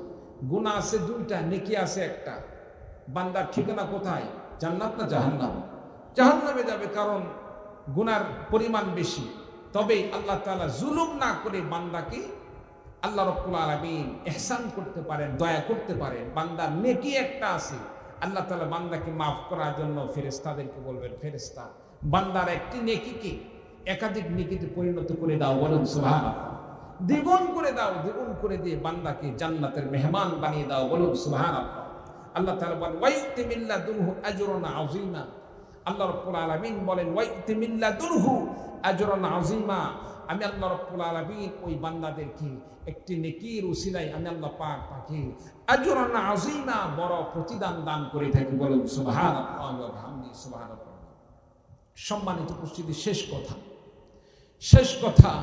গুনাহ আছে 2টা, নেকি আছে একটা। বান্দার ঠিকানা কোথায়? জান্নাত না জাহান্নাম? জাহান্নামে যাবে, কারণ গুনার পরিমাণ বেশি। তবে আল্লাহ তাআলা জুলুম না করে বান্দাকে, আল্লাহ রাব্বুল আলামিন ইহসান করতে পারেন, দয়া করতে পারেন। বান্দার নেকি একটা আছে, আল্লাহ তাআলা বান্দাকে মাফ করার জন্য ফেরেশতাদেরকে বলবেন, ফেরেশতা বান্দার একটি নেকিকে একাধিক নেকিতে পরিণত করে দাও। বলুন সুবহানাল্লাহ। দ্বিগুণ করে দাও, দ্বিগুণ করে দিয়ে বান্দাকে জান্নাতের মেহমান বানিয়ে দাও। বলুন সুবহানাল্লাহ। আল্লাহ তাআলা বলেন, ওয়া ইউতি মিন লাদুনহু আজরুন আযীমা। আল্লাহ রাব্বুল আলামিন বলেন, ওয়া ইউতি মিন লাদুনহু আজরুন আযীমা। আমি আল্লাহ রাব্বুল আলামিন ওই বান্দাদেরকে একটি নেকির উসিলায় আমি আল্লাহ পাক তাকে আজরুন আযীমা, বড় প্রতিদান দান করে থাকি। বলুন সুবহানাল্লাহ ওয়া বিহামদিহি সুবহানাল্লাহ। সম্মানিত উপস্থিতি, শেষ কথা,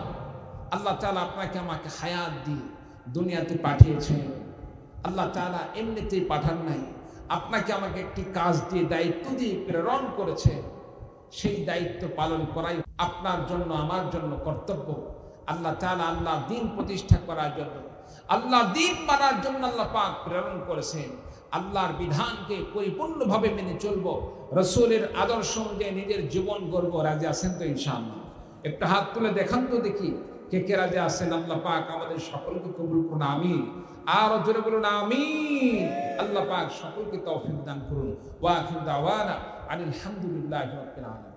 আল্লাহ তাআলা আপনাকে আমাকে হায়াত দিয়ে দুনিয়াতে পাঠিয়েছেন। আল্লাহ তাআলা এমনিতেই পাঠান নাই, আপনাকে আমাকে একটি কাজ দিয়ে, দায়িত্ব দিয়ে প্রেরণ করেছে। সেই দায়িত্ব পালন করাই আপনার জন্য, আমার জন্য কর্তব্য। আল্লাহ তাআলা আল্লাহ দ্বীন প্রতিষ্ঠা করার জন্য, আল্লাহ দ্বীন মানার জন্য আল্লাহ পাক প্রেরণ করেছেন। আল্লাহর বিধানকে পরিপূর্ণভাবে মেনে চলব, রাসূলের আদর্শ অনুযায়ী নিজের জীবন গড়ব। রাজি আছেন তো ইনশাআল্লাহ? একটা হাত তুলে দেখান তো দেখি কে কে রাজি আছেন। আল্লাহ পাক আমাদের সকলকে কবুল করুন, আমিন। আর জোরে বলুন আমিন। আল্লাহ পাক সকলকে তৌফিক দান করুন। ওয়া আখিরু দাওয়ানা আনিল হামদুলিল্লাহি রাব্বিল আলামিন।